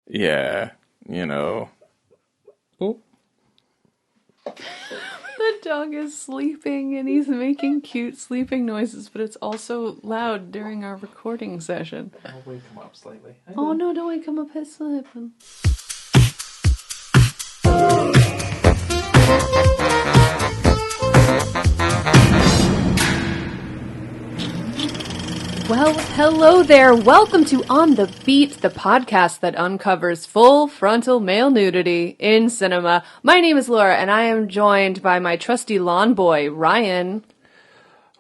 Yeah, you know. Oh. The dog is sleeping and he's making cute sleeping noises, but it's also loud during our recording session. I'll wake him up slightly. Oh no, don't wake him up, he's sleeping. Well, hello there. Welcome to On the Beat, the podcast that uncovers full frontal male nudity in cinema. My name is Laura, and I am joined by my trusty lawn boy, Ryan.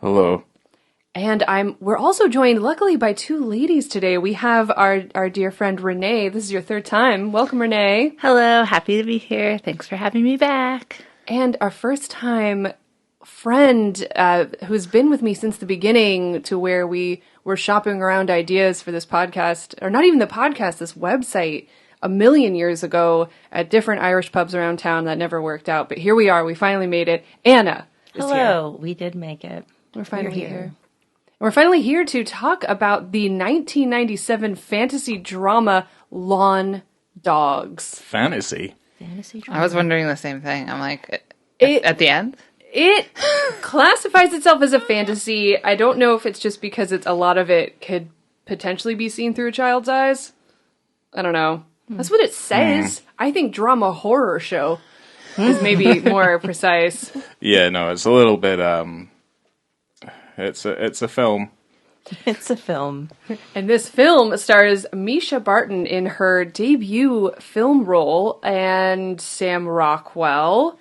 Hello. And we're also joined, luckily, by two ladies today. We have our dear friend Renee. This is your third time. Welcome, Renee. Hello, happy to be here. Thanks for having me back. And our first time friend who's been with me since the beginning, to where we were shopping around ideas for this podcast, or not even the podcast, this website, a million years ago at different Irish pubs around town that never worked out. But here we are. We finally made it. Anna is here. Hello, we did make it. We're finally here. We're finally here to talk about the 1997 fantasy drama Lawn Dogs. Fantasy drama. I was wondering the same thing. I'm like, It- at the end? It classifies itself as a fantasy. I don't know if it's just because a lot of it could potentially be seen through a child's eyes. I don't know. That's what it says. I think drama horror show is maybe more precise. Yeah, no, it's a little bit, it's a film. It's a film. And this film stars Misha Barton in her debut film role, and Sam Rockwell.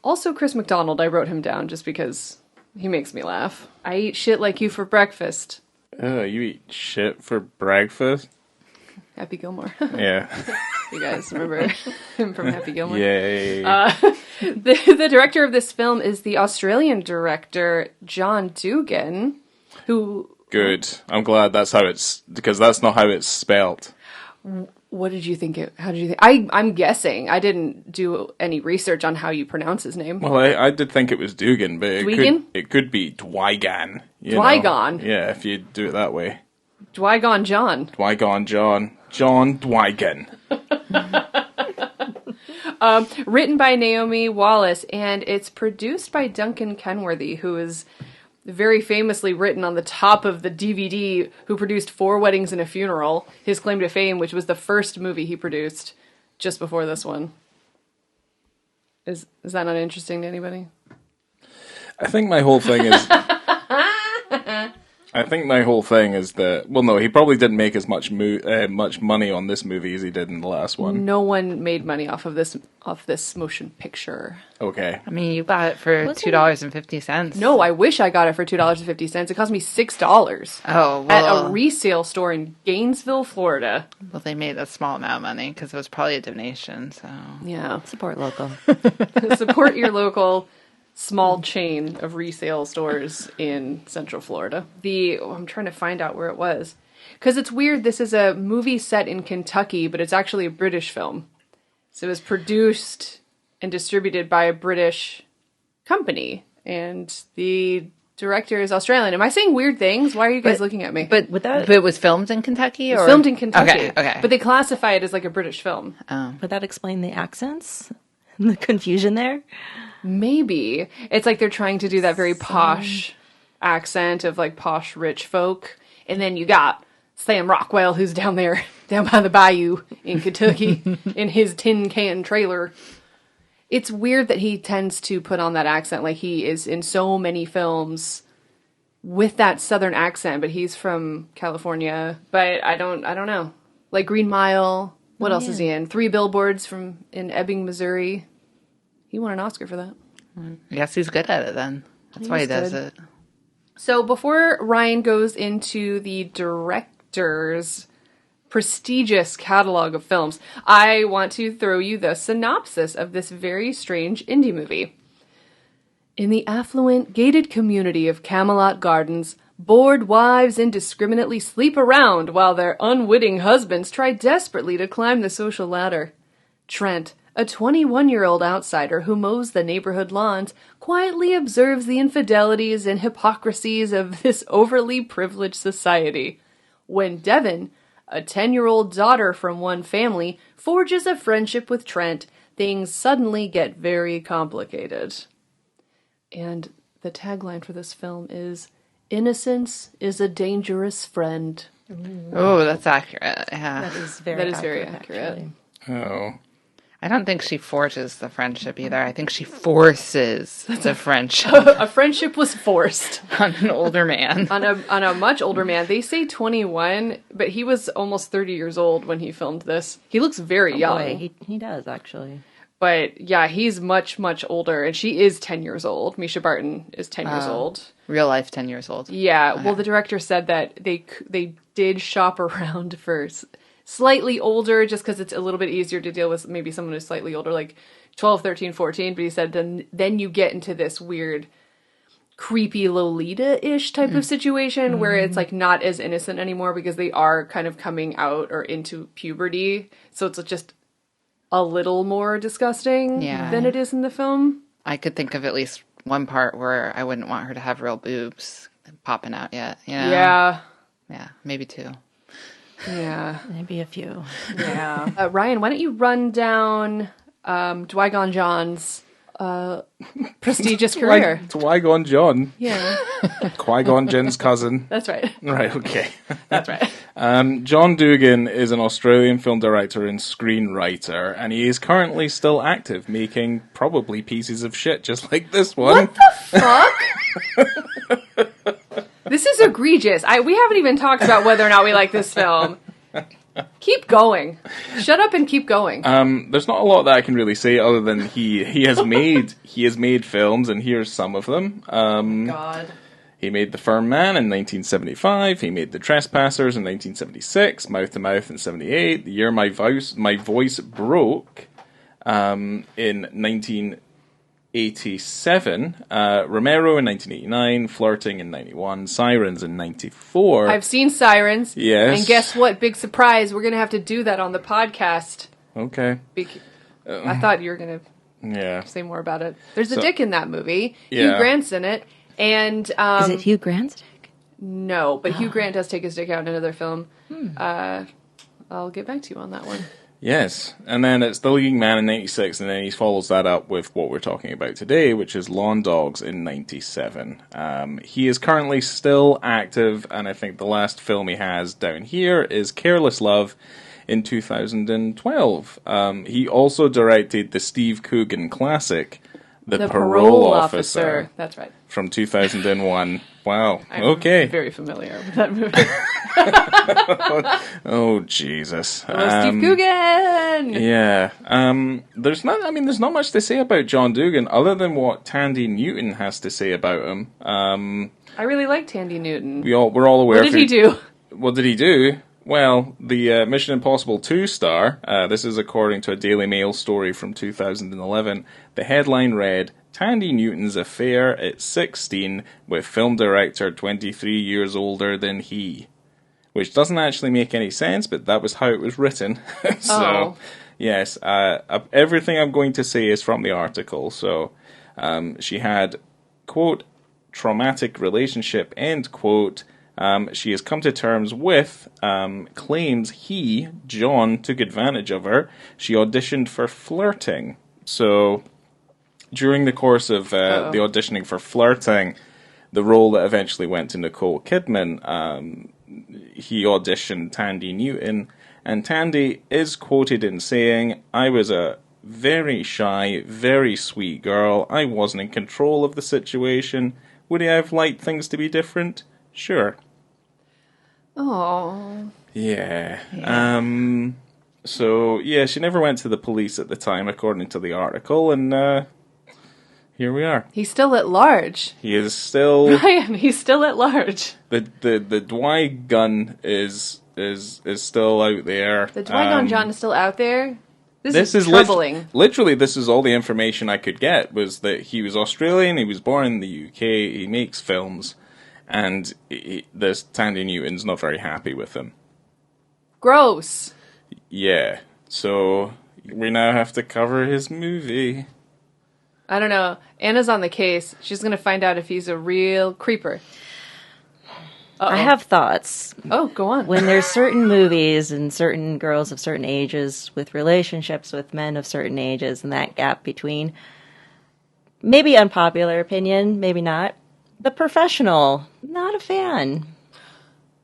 Also Chris McDonald. I wrote him down just because he makes me laugh. I eat shit like you for breakfast. You eat shit for breakfast? Happy Gilmore. Yeah. You guys remember him from Happy Gilmore? Yay. The director of this film is the Australian director, John Duigan, who... Good. I'm glad that's how because that's not how it's spelled. What did you think how did you think? I'm guessing. I didn't do any research on how you pronounce his name. Well, I did think it was Dugan, but Duigan? it could be Duigan. Duigan? Yeah, if you do it that way. Duigan John. Duigan John. John Duigan. Written by Naomi Wallace, and it's produced by Duncan Kenworthy, who is very famously written on the top of the DVD, who produced 4 Weddings and a Funeral, his claim to fame, which was the first movie he produced just before this one. Is that not interesting to anybody? I think my whole thing is... that... Well, no, he probably didn't make as much money on this movie as he did in the last one. No one made money off of this motion picture. Okay. I mean, you bought it for $2.50. No, I wish I got it for $2.50. It cost me $6 Oh, at well. a resale store in Gainesville, Florida. Well, they made a small amount of money because it was probably a donation, so... Yeah. Support local. Support your local small chain of resale stores in Central Florida. I'm trying to find out where it was. Because it's weird, this is a movie set in Kentucky, but it's actually a British film. So it was produced and distributed by a British company. And the director is Australian. Am I saying weird things? Why are you guys looking at me? But it was filmed in Kentucky? It's Or? filmed in Kentucky. Okay. But they classify it as like a British film. Would that explain the accents? And the confusion there? Maybe. It's like they're trying to do that very posh accent of like posh rich folk. And then you got Sam Rockwell, who's down there, down by the bayou in Kentucky, in his tin can trailer. It's weird that he tends to put on that accent, like he is in so many films with that southern accent, but he's from California. But I don't know. Like Green Mile. What else is he in? 3 Billboards in Ebbing, Missouri. He won an Oscar for that. I guess he's good at it then. That's why he does it. So before Ryan goes into the director's prestigious catalog of films, I want to throw you the synopsis of this very strange indie movie. In the affluent, gated community of Camelot Gardens, bored wives indiscriminately sleep around while their unwitting husbands try desperately to climb the social ladder. Trent, a 21-year-old outsider who mows the neighborhood lawns, quietly observes the infidelities and hypocrisies of this overly privileged society. When Devon, a 10-year-old daughter from one family forges a friendship with Trent, things suddenly get very complicated. And the tagline for this film is, "Innocence is a dangerous friend." Oh, that's accurate. Yeah. That is very That is accurate, very accurate. actually. Oh. I don't think she forges the friendship either. I think she forces the friendship A friendship was forced on an older man. on a much older man. They say 21, but he was almost 30 years old when he filmed this. He looks very young. Boy, he does, actually. But yeah, he's much, much older, and she is 10 years old. Misha Barton is 10 years old. Real life, 10 years old. Yeah, well, the director said that they did shop around for slightly older, just because it's a little bit easier to deal with maybe someone who's slightly older, like 12, 13, 14. But he said then you get into this weird, creepy Lolita-ish type of situation where it's like not as innocent anymore because they are kind of coming out or into puberty. So it's just a little more disgusting than it is in the film. I could think of at least one part where I wouldn't want her to have real boobs popping out yet. You know? Yeah. Yeah, maybe two. Yeah. Maybe a few. Yeah. Ryan, why don't you run down Duigan John's prestigious career? Qui-Gon Jinn. Yeah, Qui-Gon Jinn's cousin. that's right. Right, okay. That's right. John Duigan is an Australian film director and screenwriter, and he is currently still active, making probably pieces of shit just like this one. What the fuck? This is egregious. We haven't even talked about whether or not we like this film. Keep going. Shut up and keep going. There's not a lot that I can really say other than he has made films, and here's some of them. God. He made The Firm Man in 1975. He made The Trespassers in 1976. Mouth to Mouth in 78. The Year My Voice Broke in 1987. Romero in 1989. Flirting in 91. Sirens in 94. I've seen Sirens. Yes. And guess what? Big surprise. We're going to have to do that on the podcast. Okay. I thought you were going to Yeah. say more about it. There's a dick in that movie. Yeah. Hugh Grant's in it. And Is it Hugh Grant's dick? no, but Hugh Grant does take his dick out in another film. I'll get back to you on that one. Yes, and then it's The Leading Man in 96, and then he follows that up with what we're talking about today, which is Lawn Dogs in 97. He is currently still active, and I think the last film he has down here is Careless Love in 2012. He also directed the Steve Coogan classic, The Parole Officer. That's right. From 2001. Wow. I'm okay. very familiar with that movie. Oh, Jesus. Steve Coogan! Yeah. There's not much to say about John Duigan other than what Tandy Newton has to say about him. I really like Tandy Newton. We're all aware. What did he do? What did he do? Well, the Mission Impossible 2 star, this is according to a Daily Mail story from 2011, the headline read, Tandy Newton's affair at 16 with film director 23 years older than he. Which doesn't actually make any sense, but that was how it was written. So, yes, everything I'm going to say is from the article. So, she had, quote, traumatic relationship, end quote. She has come to terms with claims he, John, took advantage of her. She auditioned for Flirting. So, during the course of the auditioning for Flirting, the role that eventually went to Nicole Kidman, he auditioned Tandy Newton, and Tandy is quoted in saying, I was a very shy, very sweet girl. I wasn't in control of the situation. Would I have liked things to be different? Sure. Oh. Yeah. So, yeah, she never went to the police at the time, according to the article, and here we are. He's still at large. He is still... Ryan, he's still at large. The Duigan is still out there. The Duigan John is still out there? This is troubling. Literally, this is all the information I could get, was that he was Australian, he was born in the UK, he makes films, and this Tandy Newton's not very happy with him. Gross. Yeah, so we now have to cover his movie. I don't know. Anna's on the case. She's going to find out if he's a real creeper. I have thoughts. Oh, go on. When there's certain movies and certain girls of certain ages with relationships with men of certain ages and that gap between, maybe unpopular opinion, maybe not. The Professional, not a fan.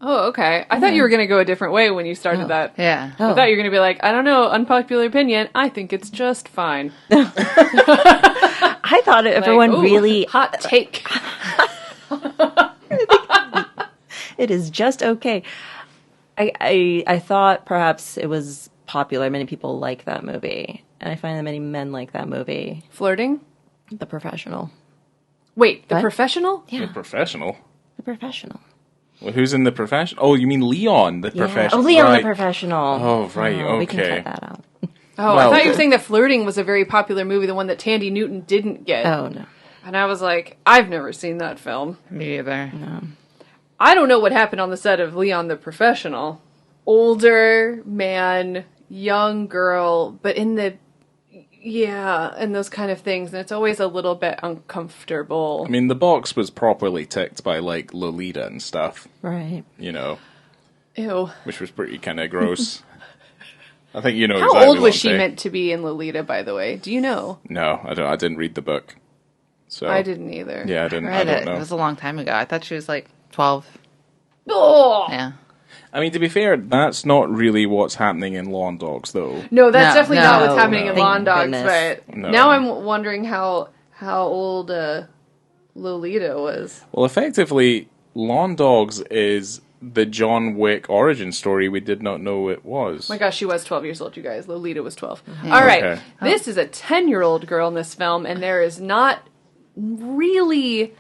Oh, okay. I thought you were going to go a different way when you started that. Yeah. I thought you were going to be like, I don't know, unpopular opinion. I think it's just fine. I thought everyone Like, ooh, really... hot take. It is just okay. I thought perhaps it was popular. Many people like that movie. And I find that many men like that movie. Flirting? The Professional. Wait, The What? Professional? Yeah, The Professional. The Professional. Well, who's in The Professional? Oh, you mean Leon, The Yeah. Professional. Oh, Leon right. the Professional. Oh, right, Oh, we can okay. cut that out. Oh, Well- I thought you were saying that Flirting was a very popular movie, the one that Tandy Newton didn't get. Oh, no. And I was like, I've never seen that film. Me either. I don't know what happened on the set of Leon the Professional. Older man, young girl, but in the... Yeah, and those kind of things. And it's always a little bit uncomfortable. I mean, the box was properly ticked by, like, Lolita and stuff, Right. you know, Ew. which was pretty kind of gross. I think you know How exactly old what was I'm she saying. meant to be in Lolita, by the way? Do you know? No, I don't. I didn't read the book. So I didn't either. Yeah, I didn't. I Read don't it. know. It was a long time ago. I thought she was like 12. Oh! Yeah. I mean, to be fair, that's not really what's happening in Lawn Dogs, though. No, that's No, definitely not what's no, happening no. in Thank Lawn Dogs, goodness. but No. now I'm wondering how old Lolita was. Well, effectively, Lawn Dogs is the John Wick origin story we did not know it was. Oh my gosh, she was 12 years old, you guys. Lolita was 12. All right. Okay. This is a 10-year-old girl in this film, and there is not really...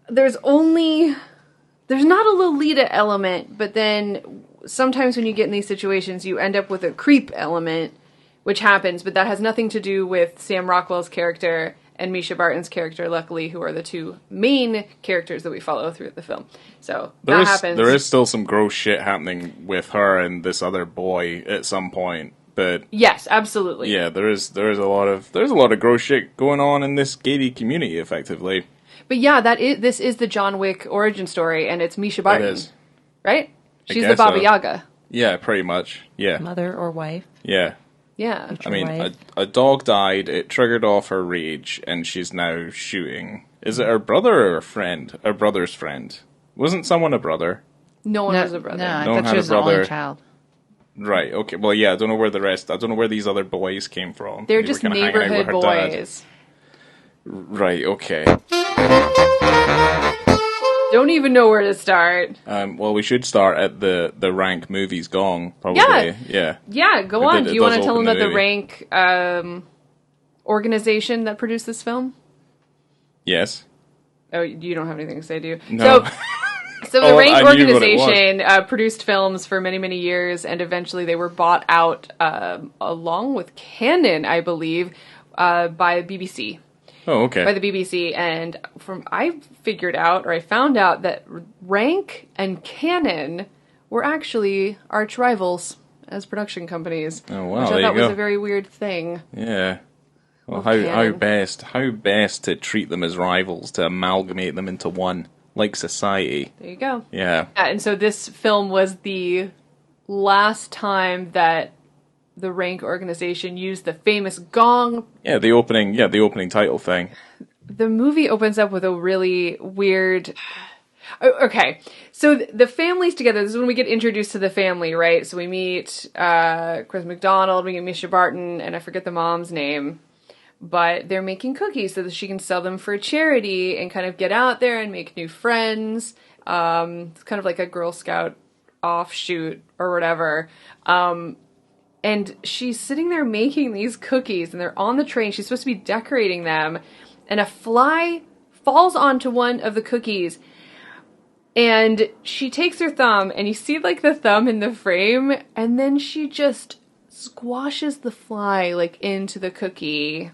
There's not a Lolita element, but then sometimes when you get in these situations, you end up with a creep element, which happens, but that has nothing to do with Sam Rockwell's character and Misha Barton's character, luckily, who are the two main characters that we follow through the film. So that happens. There is still some gross shit happening with her and this other boy at some point, but Yes, absolutely. yeah, there is a lot of gross shit going on in this gay community, effectively. But yeah, this is the John Wick origin story, and it's Misha It Barton, is. right? She's the guess Baba so. Yaga. Yeah, pretty much. Yeah, Mother or wife. yeah. Yeah. I mean, Wife. a dog died, it triggered off her rage, and she's now shooting. Is it her brother or her friend? Her brother's friend. Wasn't someone a brother? No one No, was a brother. No, I No one thought had she a was an only brother. child. Right, okay. Well, yeah, I don't know where these other boys came from. They're They just were kinda hanging out neighborhood with her dad. boys. Right, okay. Don't even know where to start. Well, we should start at the rank movies gong, probably. Yeah. Yeah, go It on. did- Do it you want does to tell them open about the the Rank organization that produced this film? Yes. Oh, you don't have anything to say, do you? No. So the Oh, Rank I knew what it was. organization produced films for many, many years, and eventually they were bought out along with Canon, I believe, by BBC. Oh, okay. By the BBC, and I found out that Rank and Canon were actually arch rivals as production companies. Oh, wow, Which I there thought you was go. a very weird thing. Yeah. Well, Well, how Canon. best to treat them as rivals, to amalgamate them into one, like society. There you go. Yeah. Yeah, and so this film was the last time that the Rank organization used the famous gong. Yeah, the opening title thing. The movie opens up with a really weird... Okay, so the family's together. This is when we get introduced to the family, right? So we meet Chris McDonald, we get Misha Barton, and I forget the mom's name. But they're making cookies so that she can sell them for charity and kind of get out there and make new friends. It's kind of like a Girl Scout offshoot or whatever. And she's sitting there making these cookies, and they're on the train. She's supposed to be decorating them, and a fly falls onto one of the cookies. And she takes her thumb, and you see like the thumb in the frame, and then she just squashes the fly like into the cookie.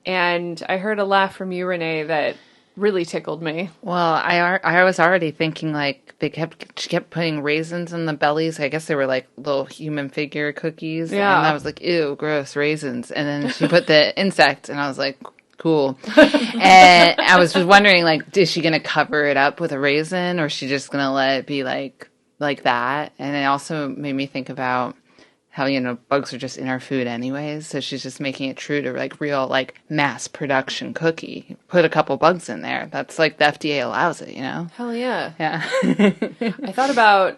And I heard a laugh from you, Renee, that really tickled me. Well, I was already thinking like she kept putting raisins in the bellies. I guess they were like little human figure cookies. Yeah. And I was like, ew, gross, raisins. And then she put the insect, and I was like, Cool. And I was just wondering, like, is she going to cover it up with a raisin, or is she just going to let it be like that? And it also made me think about how, bugs are just in our food anyways. So she's just making it true to like real, like, mass production cookie. Put a couple bugs in there. That's like the FDA allows it, Hell yeah. Yeah. I thought about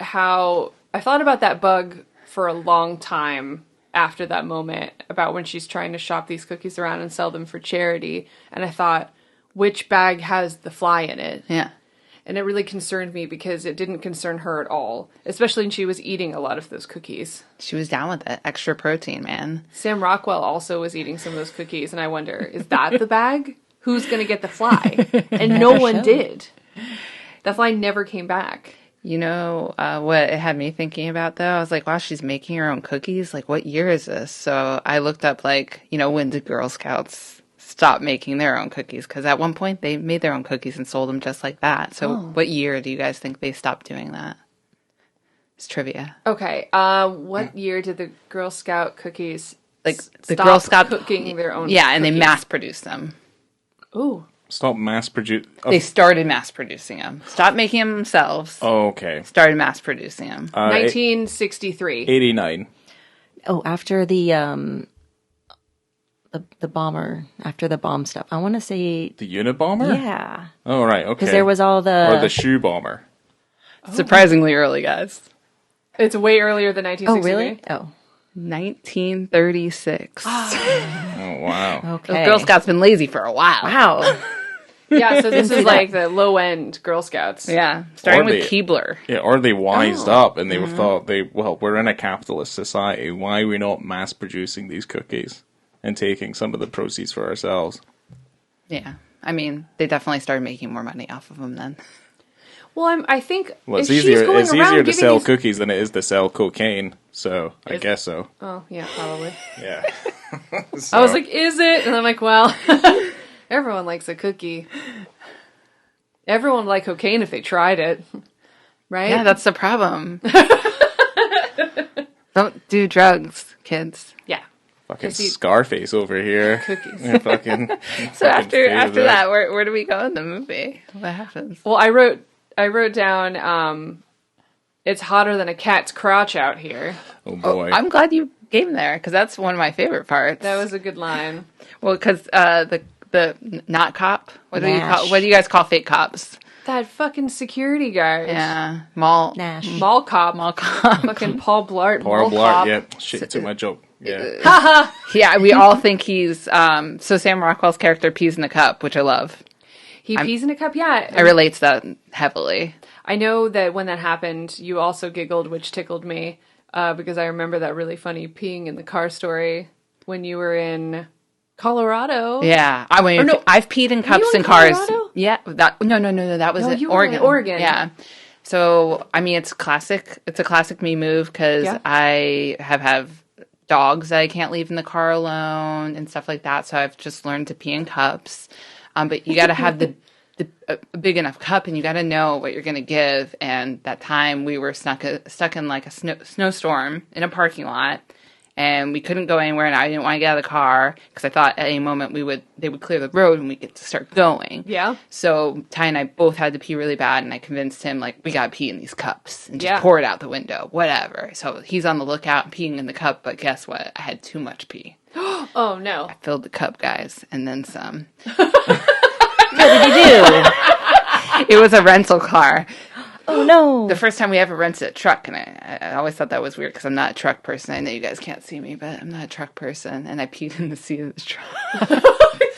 that bug for a long time after that moment, about when she's trying to shop these cookies around and sell them for charity. And I thought, which bag has the fly in it? Yeah. And it really concerned me because it didn't concern her at all, especially when she was eating a lot of those cookies. She was down with it. Extra protein, man. Sam Rockwell also was eating some of those cookies, and I wonder, is that the bag? Who's going to get the fly? And no one did. The fly never came back. What it had me thinking about, though? I was like, wow, she's making her own cookies? Like, what year is this? So I looked up, like, when did Girl Scouts stop making their own cookies? Because at one point, they made their own cookies and sold them just like that. So what year do you guys think they stopped doing that? It's trivia. Okay. What year did the Girl Scout cookies the stop Girl Scout cooking their own Yeah, and cookies? they mass-produced them. Ooh. Stop mass produce. They started mass-producing them. Stopped making them themselves. Oh, okay. Started mass-producing them. 1963. 89. Oh, after the bomber, after the bomb stuff. I want to say... The Unabomber? Yeah. Oh, right, okay. Because there was all the... Or the shoe bomber. Surprisingly early, guys. It's way earlier than 1963. Oh, really? Oh. 1936. Oh, wow. Okay. The Girl Scouts been lazy for a while. Wow. Yeah, so this is like the low-end Girl Scouts. Yeah, starting Or with they- Keebler. Yeah, or they wised up and they thought, we're in a capitalist society. Why are we not mass producing these cookies and taking some of the proceeds for ourselves? Yeah, I mean, they definitely started making more money off of them then. Well, I think Well, it's if she's easier. going It's around easier to giving sell these- cookies than it is to sell cocaine. So I guess so. Oh, yeah, probably. Yeah. I was like, is it? And I'm like, well, everyone likes a cookie. Everyone would like cocaine if they tried it. Right? Yeah, that's the problem. Don't do drugs, kids. Yeah. fucking Cookie- Scarface over here. Cookies. Yeah, fucking. So after that, where do we go in the movie? What happens? Well, I wrote down, it's hotter than a cat's crotch out here. Oh boy. I'm glad you came there because that's one of my favorite parts. That was a good line. Well, because the not cop. What do you Nash. call? What do you guys call fake cops? That fucking security guard. Yeah, mall Nash. Mall cop. mall cop. Fucking Paul Blart. Poor mall Blart, cop. yeah. Shit, took my joke. Yeah. Haha. Yeah, we all think he's so Sam Rockwell's character pees in the cup, which I love. He pees in a cup, yeah. I relate to that heavily. I know that when that happened, you also giggled, which tickled me, because I remember that really funny peeing in the car story when you were in Colorado. Yeah, I've peed in cups in in cars. Colorado? Yeah, no, that was No, in you were in Oregon. Oregon. Yeah. So I mean, it's classic. It's a classic me move because Yeah. I have dogs that I can't leave in the car alone and stuff like that. So I've just learned to pee in cups. But you got to have a big enough cup, and you got to know what you're going to give. And that time we were stuck in like a snowstorm in a parking lot, and we couldn't go anywhere. And I didn't want to get out of the car because I thought at any moment they would clear the road and we get to start going. Yeah. So Ty and I both had to pee really bad, and I convinced him like we got to pee in these cups and just Yeah. pour it out the window, whatever. So he's on the lookout peeing in the cup, but guess what? I had too much pee. Oh, no. Filled the cup, guys, and then some. What did you do? It was a rental car. Oh no! The first time we ever rented a truck, and I always thought that was weird because I'm not a truck person. I know you guys can't see me, but I'm not a truck person, and I peed in the seat of the truck.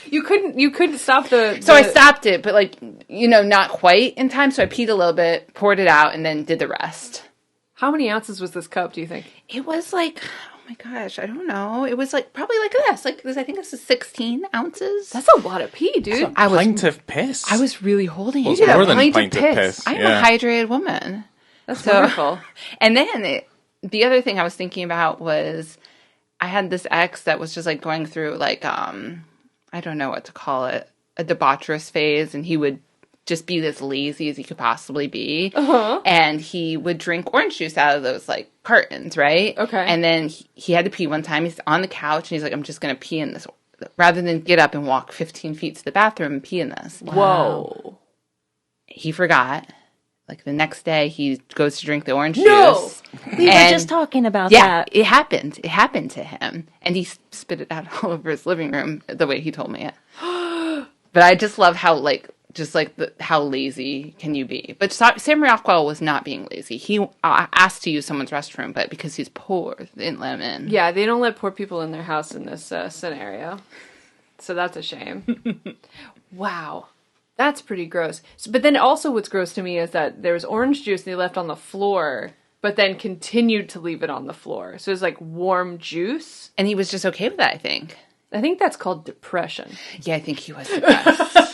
You couldn't stop the... So I stopped it, but like, not quite in time. So I peed a little bit, poured it out, and then did the rest. How many ounces was this cup, do you think? It was like, oh my gosh, I don't know. It was like probably like this. I think this is 16 ounces. That's a lot of pee, dude. I was Pint of piss. I was really holding Well, it. it's more a than pint of pint of piss. piss. I'm yeah. a hydrated woman. That's wonderful. And then the other thing I was thinking about was I had this ex that was just like going through like, I don't know what to call it, a debaucherous phase. And he would just be as lazy as he could possibly be. Uh-huh. And he would drink orange juice out of those like cartons, right? Okay. And then he had to pee one time. He's on the couch and he's like, I'm just going to pee in rather than get up and walk 15 feet to the bathroom and pee in this. Whoa. He forgot. Like the next day, he goes to drink the orange No! juice. We were And- just talking about Yeah, that. it happened. It happened to him. And he spit it out all over his living room the way he told me it. But I just love how, how lazy can you be? But Sam Rockwell was not being lazy. He asked to use someone's restroom, but because he's poor, they didn't let him in. Yeah, they don't let poor people in their house in this scenario. So that's a shame. Wow. That's pretty gross. But then also what's gross to me is that there was orange juice they left on the floor, but then continued to leave it on the floor. So it's like warm juice. And he was just okay with that, I think. I think that's called depression. Yeah, I think he was depressed.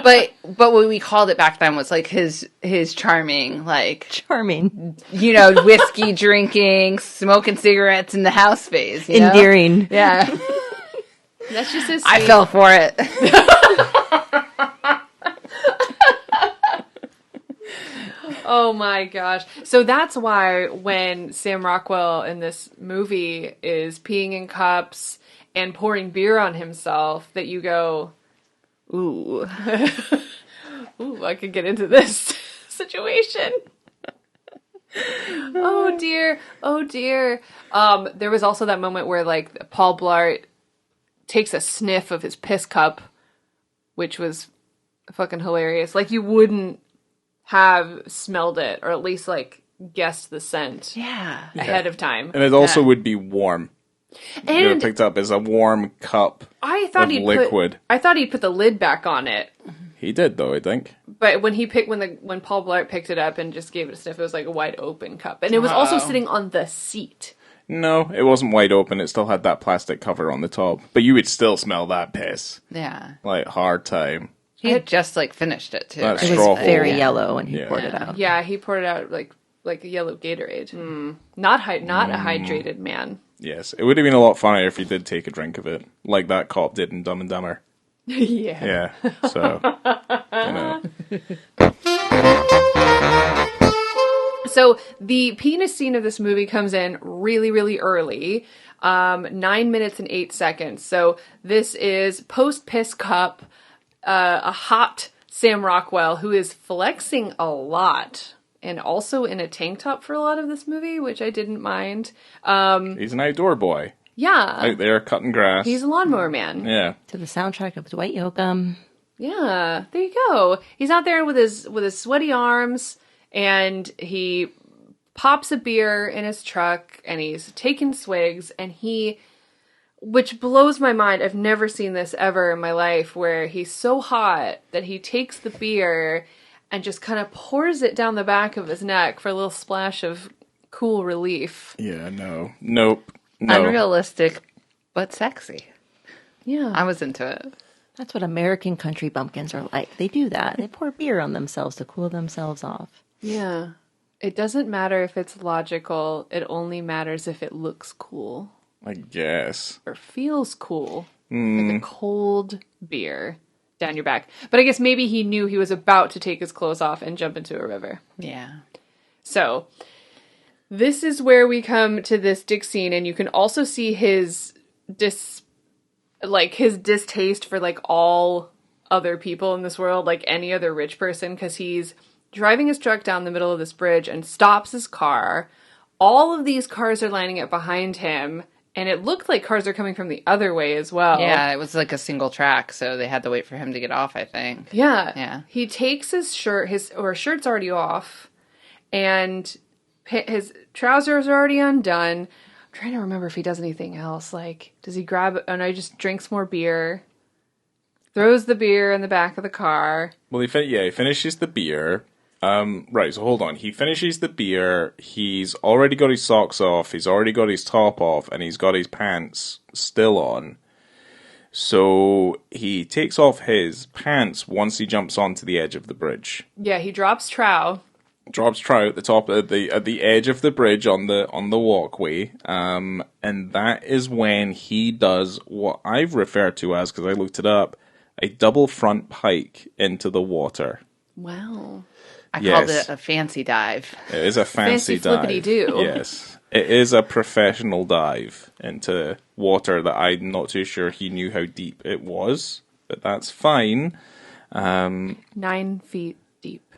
But what we called it back then was like his charming, like, Charming. Whiskey drinking, smoking cigarettes in the house phase. You know? Endearing. Yeah. That's just his I fell for it. Oh my gosh. So that's why when Sam Rockwell in this movie is peeing in cups and pouring beer on himself, that you go, ooh, ooh, I could get into this situation. Oh dear. Oh dear. There was also that moment where like Paul Blart takes a sniff of his piss cup, which was fucking hilarious. Like you wouldn't have smelled it, or at least like guessed the scent ahead of time. And it also would be warm. And Picked up as a warm cup I thought of liquid. I thought he'd put the lid back on it. He did, though, I think. But when Paul Blart picked it up and just gave it a sniff, it was like a wide open cup. And it was also sitting on the seat. No, it wasn't wide open. It still had that plastic cover on the top. But you would still smell that piss. Yeah. Like, hard time. He had just finished it too. That's It straw was very hole. yellow when he Yeah. poured it out. Yeah, he poured it out like a yellow Gatorade. Not a hydrated man. Yes, it would have been a lot funnier if you did take a drink of it, like that cop did in Dumb and Dumber. Yeah. Yeah, so, So the penis scene of this movie comes in really, really early. 9 minutes and 8 seconds. So this is post-piss cup, a hot Sam Rockwell who is flexing a lot. And also in a tank top for a lot of this movie, which I didn't mind. he's an outdoor boy. Yeah. Out there cutting grass. He's a lawnmower man. Yeah. To the soundtrack of Dwight Yoakam. Yeah, there you go. He's out there with his sweaty arms, and he pops a beer in his truck, and he's taking swigs, and which blows my mind. I've never seen this ever in my life, where he's so hot that he takes the beer and just kind of pours it down the back of his neck for a little splash of cool relief. Yeah, no. Nope. No. Unrealistic, but sexy. Yeah. I was into it. That's what American country bumpkins are like. They do that. They pour beer on themselves to cool themselves off. Yeah. It doesn't matter if it's logical. It only matters if it looks cool. I guess. Or feels cool. Like a cold beer down your back. But I guess maybe he knew he was about to take his clothes off and jump into a river. Yeah. So, this is where we come to this dick scene, and you can also see his distaste for like all other people in this world, like any other rich person, because he's driving his truck down the middle of this bridge and stops his car. All of these cars are lining up behind him, and it looked like cars are coming from the other way as well. Yeah, it was like a single track, so they had to wait for him to get off, I think. Yeah. Yeah. He takes his shirt, his shirt's already off, and his trousers are already undone. I'm trying to remember if he does anything else. Like, does he grab, oh no, he just drinks more beer, throws the beer in the back of the car. Well, he finishes the beer. Right, so hold on. He finishes the beer. He's already got his socks off. He's already got his top off, and he's got his pants still on. So he takes off his pants once he jumps onto the edge of the bridge. Yeah, he drops trow. Drops trout at the top at the edge of the bridge on the walkway. And that is when he does what I've referred to as, because I looked it up, a double front pike into the water. Wow. I called it a fancy dive. It is a fancy dive. flippity-doo. Yes. It is a professional dive into water that I'm not too sure he knew how deep it was, but that's fine. 9 feet deep.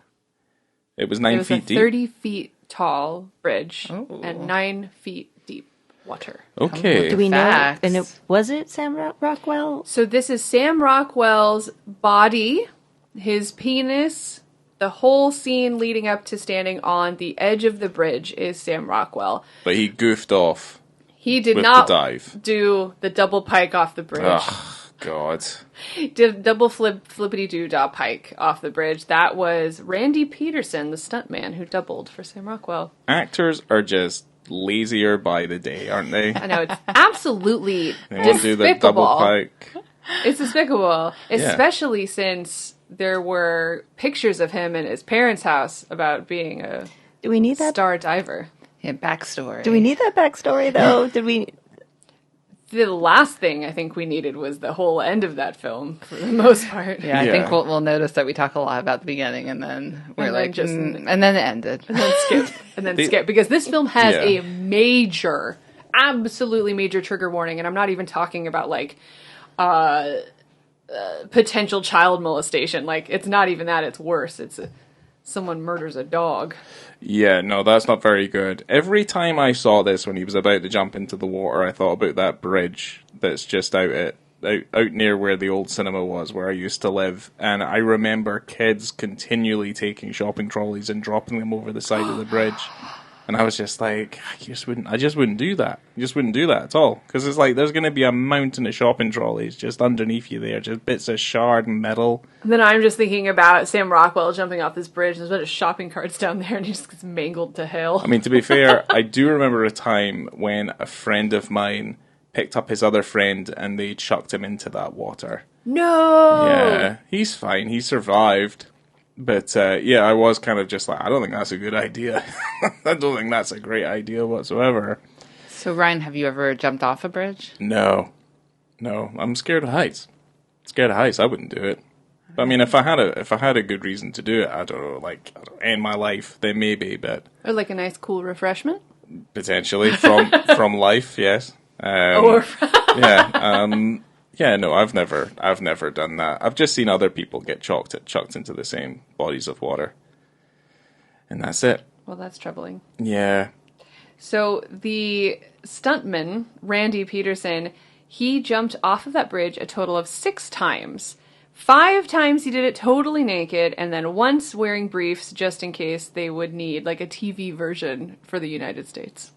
It was It 9 was feet a deep? 30 feet tall bridge Oh. and 9 feet deep water. Okay. Do we Facts. know? And was it Sam Rockwell? So this is Sam Rockwell's body, his penis, the whole scene leading up to standing on the edge of the bridge is Sam Rockwell. But he goofed off He did with not the dive. do the double pike off the bridge. Oh, God. Did double flippity doo dah pike off the bridge. That was Randy Peterson, the stuntman who doubled for Sam Rockwell. Actors are just lazier by the day, aren't they? I know, it's absolutely They won't do the despicable. double pike. It's despicable, especially since there were pictures of him in his parents' house about being a Do we need that? star diver. Yeah, backstory. Do we need that backstory though? Did we? The last thing I think we needed was the whole end of that film, for the most part. Yeah, I Yeah. think we'll notice that we talk a lot about the beginning, and then we're And then like, just- and then it ended. And then skip. And then skip. Because this film has Yeah. a major, absolutely major trigger warning. And I'm not even talking about, like, potential child molestation. Like, it's not even that. It's worse. It's someone murders a dog. Yeah, no, that's not very good. Every time I saw this when he was about to jump into the water, I thought about that bridge that's just out near where the old cinema was, where I used to live. And I remember kids continually taking shopping trolleys and dropping them over the side of the bridge. And I was just like, I just wouldn't do that. I just wouldn't do that at all. Because it's like, there's going to be a mountain of shopping trolleys just underneath you there, just bits of shard and metal. And then I'm just thinking about Sam Rockwell jumping off this bridge. There's a bunch of shopping carts down there, and he just gets mangled to hell. I mean, to be fair, I do remember a time when a friend of mine picked up his other friend and they chucked him into that water. No! Yeah, he's fine. He survived. But, yeah, I was kind of just like, I don't think that's a good idea. I don't think that's a great idea whatsoever. So, Ryan, have you ever jumped off a bridge? No. I'm scared of heights. I wouldn't do it. I mean, if I had a good reason to do it, I don't know, like, end my life, then maybe, but Or like a nice, cool refreshment? potentially from life, yes. Or Yeah, no, I've never done that. I've just seen other people get chucked into the same bodies of water. And that's it. Well, that's troubling. Yeah. So the stuntman, Randy Peterson, he jumped off of that bridge a total of 6 times. 5 times he did it totally naked, and then once wearing briefs just in case they would need like a TV version for the United States.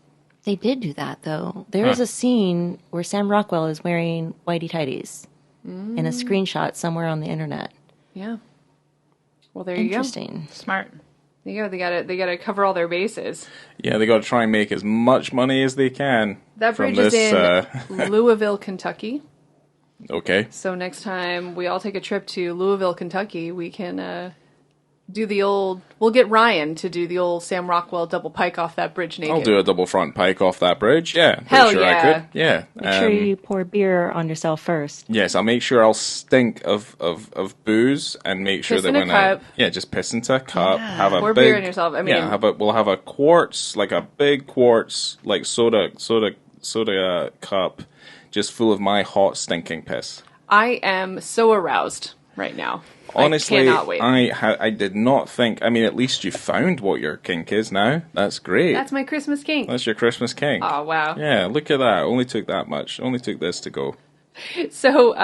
They did do that though. There is a scene where Sam Rockwell is wearing whitey tighties in a screenshot somewhere on the internet. Yeah. Well, there you go. Interesting. Smart. There you go. They gotta cover all their bases. Yeah, they got to try and make as much money as they can. That from bridge is this, in Louisville, Kentucky. Okay. So next time we all take a trip to Louisville, Kentucky, we can do the old... We'll get Ryan to do the old Sam Rockwell double pike off that bridge naked. I'll do a double front pike off that bridge. Yeah, pretty Hell sure yeah. I could. Yeah. Make sure you pour beer on yourself first. Yes, I'll make sure I'll stink of booze and make sure Piss that in a when cup. just piss into a cup. Have a Pour big beer on yourself. I mean- we'll have a quartz, like a big quartz, like soda cup, just full of my hot stinking piss. I am so aroused right now. Honestly, I cannot wait. I did not think. I mean, at least you found what your kink is now. That's great. That's my Christmas kink. That's your Christmas kink. Oh, wow. Yeah, look at that. Only took that much. Only took this to go. So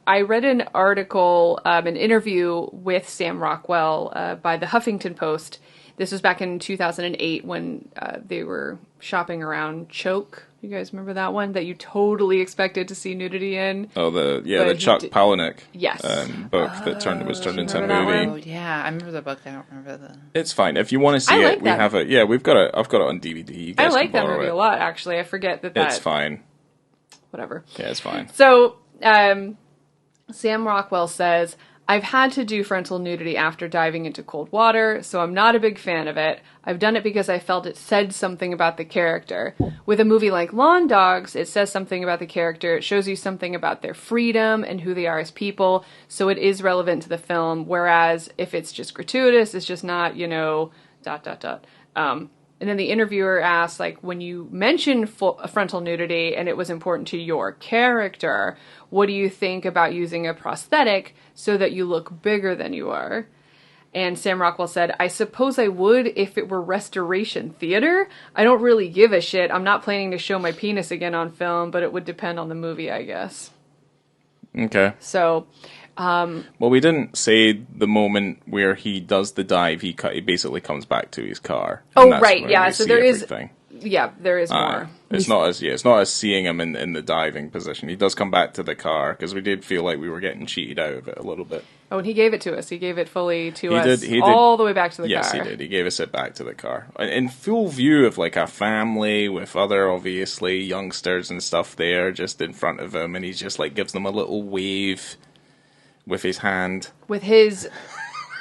I read an article, an interview with Sam Rockwell by the Huffington Post. This was back in 2008 when they were shopping around Choke. You guys remember that one that you totally expected to see nudity in? Oh, the But he Chuck Palahniuk Yes. book that was turned into a remember that movie. Oh, yeah. I remember the book. I don't remember the... It's fine. If you want to see I it, like we that. have it. Yeah, I've got it on DVD. You I guys like can that borrow movie it. a lot, actually. I forget that. It's fine. Whatever. Yeah, it's fine. So, Sam Rockwell says, I've had to do frontal nudity after diving into cold water, so I'm not a big fan of it. I've done it because I felt it said something about the character. With a movie like Lawn Dogs, it says something about the character. It shows you something about their freedom and who they are as people, so it is relevant to the film, whereas if it's just gratuitous, it's just not, it's And then the interviewer asked, like, when you mentioned frontal nudity and it was important to your character, what do you think about using a prosthetic so that you look bigger than you are? And Sam Rockwell said, I suppose I would if it were restoration theater. I don't really give a shit. I'm not planning to show my penis again on film, but it would depend on the movie, I guess. Okay. So, well, we didn't say the moment where he does the dive. He basically comes back to his car. Oh, right, yeah. So there is, yeah, there is more. It's not as seeing him in the diving position. He does come back to the car because we did feel like we were getting cheated out of it a little bit. Oh, and he gave it to us. He gave it fully to us, all the way back to the car. Yes, he did. He gave us it back to the car in full view of like a family with other obviously youngsters and stuff there, just in front of him, and he just like gives them a little wave with his hand. With his,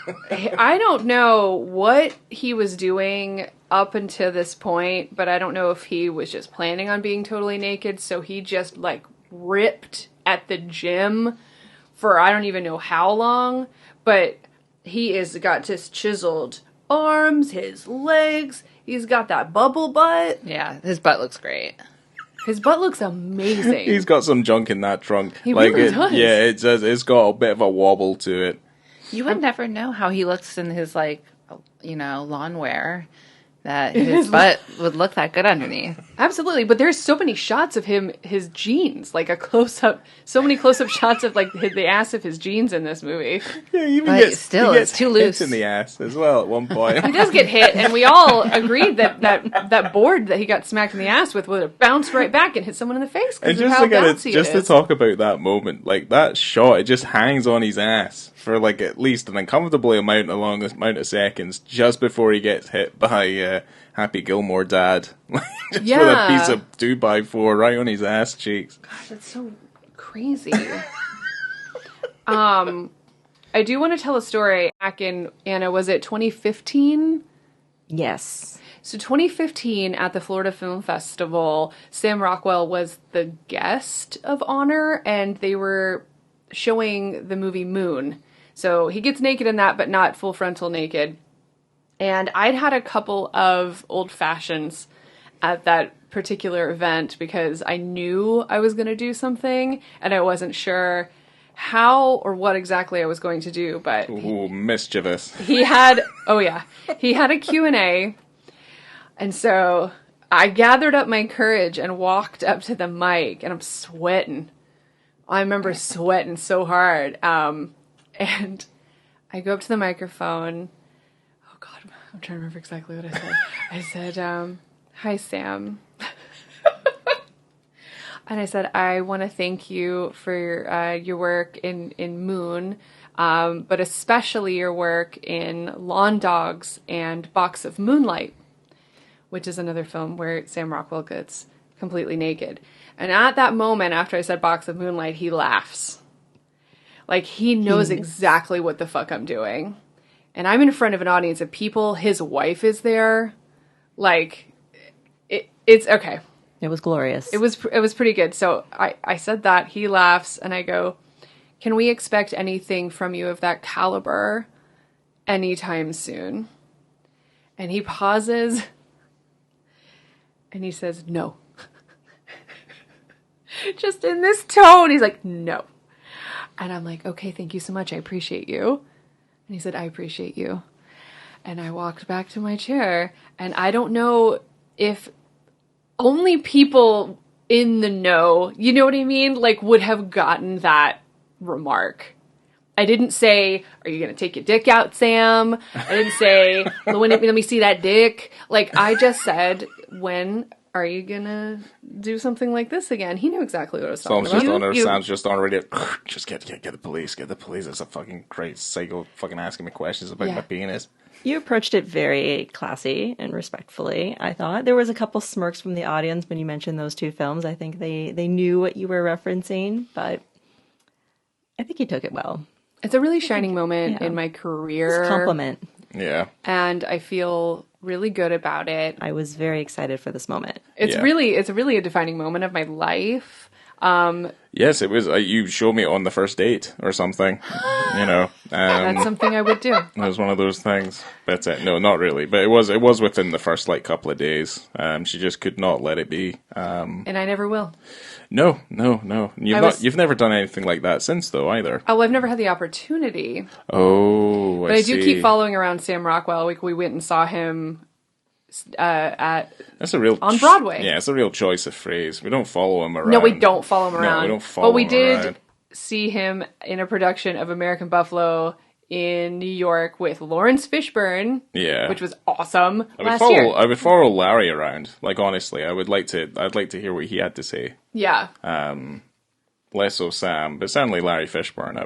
I don't know what he was doing up until this point, but I don't know if he was just planning on being totally naked, so he just like ripped at the gym for I don't even know how long, but he has got just chiseled arms, his legs, he's got that bubble butt. Yeah, his butt looks great. His butt looks amazing. He's got some junk in that trunk. He really does. Yeah, it's got a bit of a wobble to it. You would never know how he looks in his, like, lawn wear, that his butt would look that good underneath. Absolutely, but there's so many shots of him, his jeans, like a close-up, so many close-up shots of, like, the ass of his jeans in this movie. Yeah, he But gets, still, he gets it's too hit loose. in the ass as well at one point. He does get hit, and we all agreed that board that he got smacked in the ass with would have bounced right back and hit someone in the face And because of just how again, bouncy just it to is. talk about that moment, like that shot, it just hangs on his ass for like at least an uncomfortably amount of seconds just before he gets hit by Happy Gilmore dad, just with a piece of 2x4 right on his ass cheeks. God, that's so crazy. I do want to tell a story back in, Anna, was it 2015? Yes. So 2015 at the Florida Film Festival, Sam Rockwell was the guest of honor, and they were showing the movie Moon. So he gets naked in that, but not full frontal naked. And I'd had a couple of old fashions at that particular event because I knew I was going to do something, and I wasn't sure how or what exactly I was going to do, but Ooh, mischievous. he had a Q&A. And so I gathered up my courage and walked up to the mic, and I'm sweating. I remember sweating so hard. And I go up to the microphone. Oh God, I'm trying to remember exactly what I said. I said, hi, Sam. And I said, I want to thank you for your work in Moon, but especially your work in Lawn Dogs and Box of Moonlight, which is another film where Sam Rockwell gets completely naked. And at that moment, after I said Box of Moonlight, he laughs. Like, he knows exactly what the fuck I'm doing. And I'm in front of an audience of people. His wife is there. Like, it's okay. It was glorious. It was pretty good. So I said that. He laughs, and I go, can we expect anything from you of that caliber anytime soon? And he pauses, and he says, no. Just in this tone, he's like, no. And I'm like, okay, thank you so much. I appreciate you. And he said, I appreciate you. And I walked back to my chair, and I don't know if only people in the know, you know what I mean? Like, would have gotten that remark. I didn't say, are you going to take your dick out, Sam? I didn't say, let me see that dick. Like, I just said, when are you going to do something like this again? He knew exactly what I was talking about. Sam's just on already. Just get the police. Get the police. It's a fucking crazy psycho fucking asking me questions about my penis. You approached it very classy and respectfully, I thought. There was a couple smirks from the audience when you mentioned those two films. I think they knew what you were referencing, but I think you took it well. It's a really shining moment in my career. It's a compliment. Yeah. And I feel really good about it. I was very excited for this moment. It's really a defining moment of my life. Yes, it was. You showed me it on the first date or something. That's something I would do. It was one of those things. But no, not really. But it was within the first couple of days. She just could not let it be. And I never will. No. You've never done anything like that since, though, either. Oh, I've never had the opportunity. Oh, but I do keep following around Sam Rockwell. We went and saw him that's a real on Broadway. Yeah, it's a real choice of phrase. We don't follow him around. No, we don't follow him around. No, we don't follow but we him did around. see him in a production of American Buffalo in New York with Lawrence Fishburne. Yeah, which was awesome. I would follow Larry around. Like, honestly, I'd like to hear what he had to say. Yeah. Less so Sam, but certainly Larry Fishburne.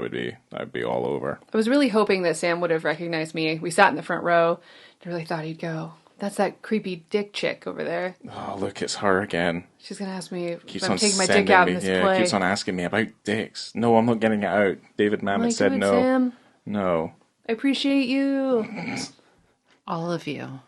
I'd be all over. I was really hoping that Sam would have recognized me. We sat in the front row. I really thought he'd go, "That's that creepy dick chick over there." Oh, look, it's her again. She's going to ask me Keeps if I'm on taking my sending dick out me, in this play. keeps on asking me about dicks. No, I'm not getting it out. David Mamet said no. Sam. No. I appreciate you. All of you.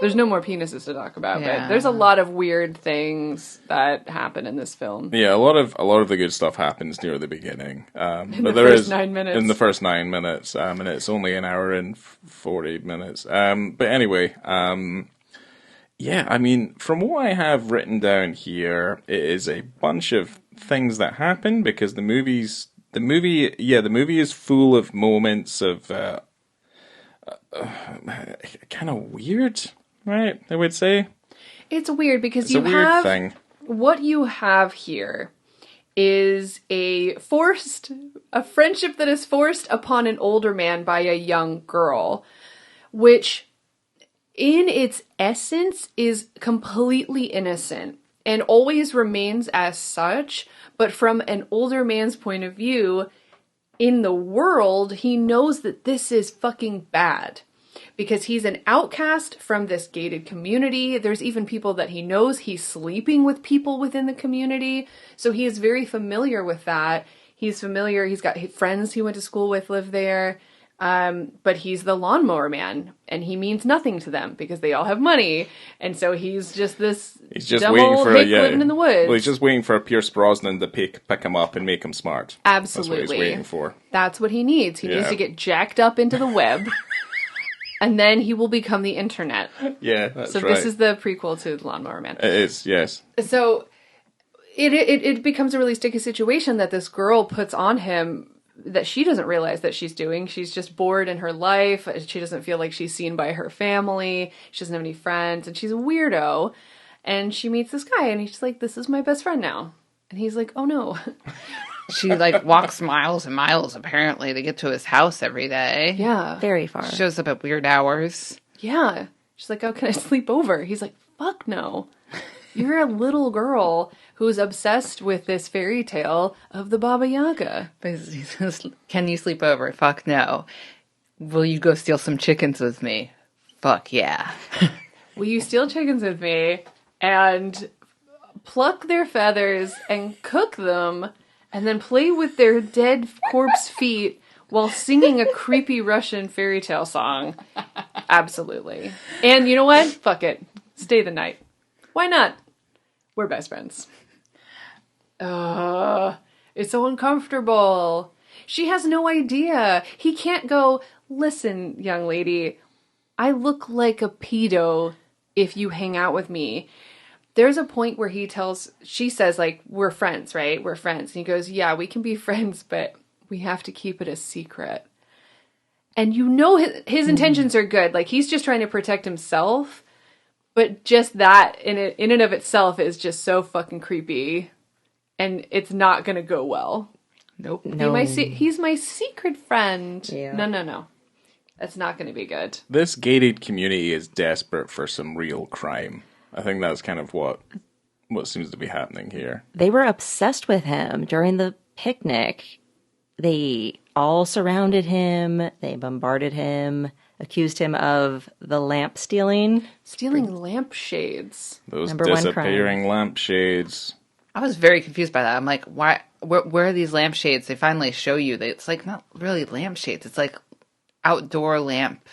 There's no more penises to talk about, but there's a lot of weird things that happen in this film. Yeah, a lot of the good stuff happens near the beginning. In the first 9 minutes. In the first 9 minutes, and it's only an hour and 40 minutes. But anyway, yeah, I mean, from what I have written down here, it is a bunch of things that happen because the movie is full of moments of kind of weird. Right, I would say. It's weird because it's a weird thing. What you have here is a friendship that is forced upon an older man by a young girl, which in its essence is completely innocent and always remains as such, but from an older man's point of view, in the world, he knows that this is fucking bad. Because he's an outcast from this gated community. There's even people that he knows he's sleeping with people within the community. So he is very familiar with that. He's got friends he went to school with live there. But he's the lawnmower man. And he means nothing to them because they all have money. And so he's just this dumb old hick living in the woods. Well, he's just waiting for Pierce Brosnan to pick him up and make him smart. Absolutely. That's what he's waiting for. That's what he needs. He needs to get jacked up into the web. And then he will become the internet. Yeah, that's right. So this is the prequel to Lawnmower Man. It is, yes. So it becomes a really sticky situation that this girl puts on him that she doesn't realize that she's doing. She's just bored in her life. She doesn't feel like she's seen by her family. She doesn't have any friends. And she's a weirdo. And she meets this guy and he's like, "This is my best friend now." And he's like, "Oh no." She walks miles and miles apparently to get to his house every day. Yeah. Very far. Shows up at weird hours. Yeah. She's like, "Oh, can I sleep over?" He's like, "Fuck no. You're a little girl who's obsessed with this fairy tale of the Baba Yaga." He says, "Can you sleep over?" Fuck no. "Will you go steal some chickens with me?" Fuck yeah. "Will you steal chickens with me and pluck their feathers and cook them and then play with their dead corpse feet while singing a creepy Russian fairy tale song?" Absolutely. And you know what? Fuck it. Stay the night. Why not? We're best friends. It's so uncomfortable. She has no idea. He can't go, "Listen, young lady, I look like a pedo if you hang out with me." There's a point where she says, "We're friends, right? We're friends." And he goes, "Yeah, we can be friends, but we have to keep it a secret." And you know his intentions are good. He's just trying to protect himself. But just that in and of itself is just so fucking creepy. And it's not going to go well. Nope. No. He's my secret friend. Yeah. No. That's not going to be good. This gated community is desperate for some real crime. I think that's kind of what seems to be happening here. They were obsessed with him during the picnic. They all surrounded him. They bombarded him, accused him of the lamp stealing. Stealing lampshades. Those Number one disappearing lampshades. I was very confused by that. I'm like, why? Where are these lampshades? They finally show you that it's not really lampshades. It's outdoor lamp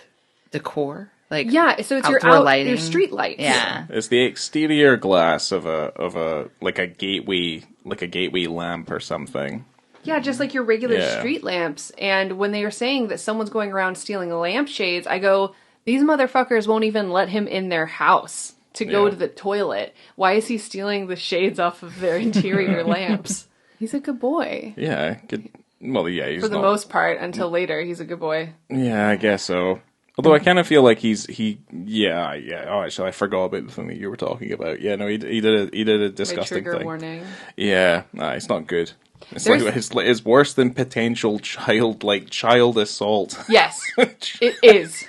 decor. Like Yeah, so it's your street lights. Yeah. It's the exterior glass of a like a gateway lamp or something. Yeah, just like your regular Yeah. street lamps. And when they are saying that someone's going around stealing lampshades, I go, these motherfuckers won't even let him in their house to go Yeah. to the toilet. Why is he stealing the shades off of their interior lamps? He's a good boy. Yeah, good. Well, yeah, he's For the not, most part, until later, he's a good boy. Yeah, I guess so. Although I kind of feel like yeah. Oh, actually, I forgot about the thing that you were talking about. Yeah, no, he did a My disgusting trigger thing. warning. Yeah, nah, it's not good. It's There's- like it's worse than potential child assault Yes, it is.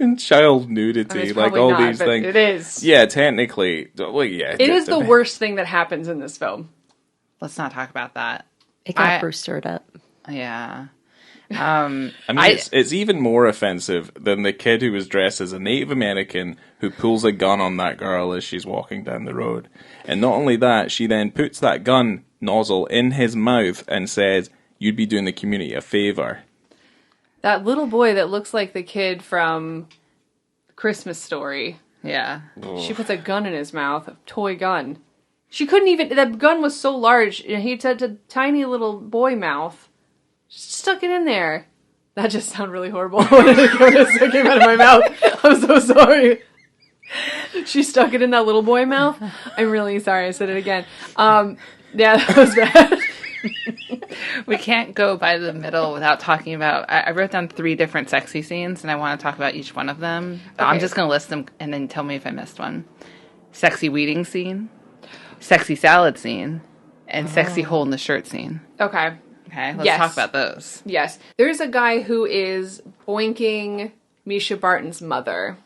and child I mean, nudity, it's like probably all not, these but things. it is. Yeah, technically, well, yeah, It is the worst thing that happens in this film. Let's not talk about that. It got Bruce stirred up. Yeah. I mean, it's even more offensive than the kid who was dressed as a Native American who pulls a gun on that girl as she's walking down the road. And not only that, she then puts that gun nozzle in his mouth and says, "You'd be doing the community a favor." That little boy that looks like the kid from Christmas Story. Yeah. She puts a gun in his mouth, a toy gun. She couldn't even, that gun was so large, and he had a tiny little boy mouth. She stuck it in there. That just sounded really horrible when it came out of my mouth. I'm so sorry. She stuck it in that little boy mouth. I'm really sorry, I said it again. Yeah, that was bad. We can't go by the middle without talking about... I wrote down 3 different sexy scenes, and I want to talk about each one of them. Okay. I'm just going to list them, and then tell me if I missed one. Sexy weeding scene, sexy salad scene, and sexy hole in the shirt scene. Okay. Okay, let's Yes. talk about those. Yes. There's a guy who is boinking Misha Barton's mother.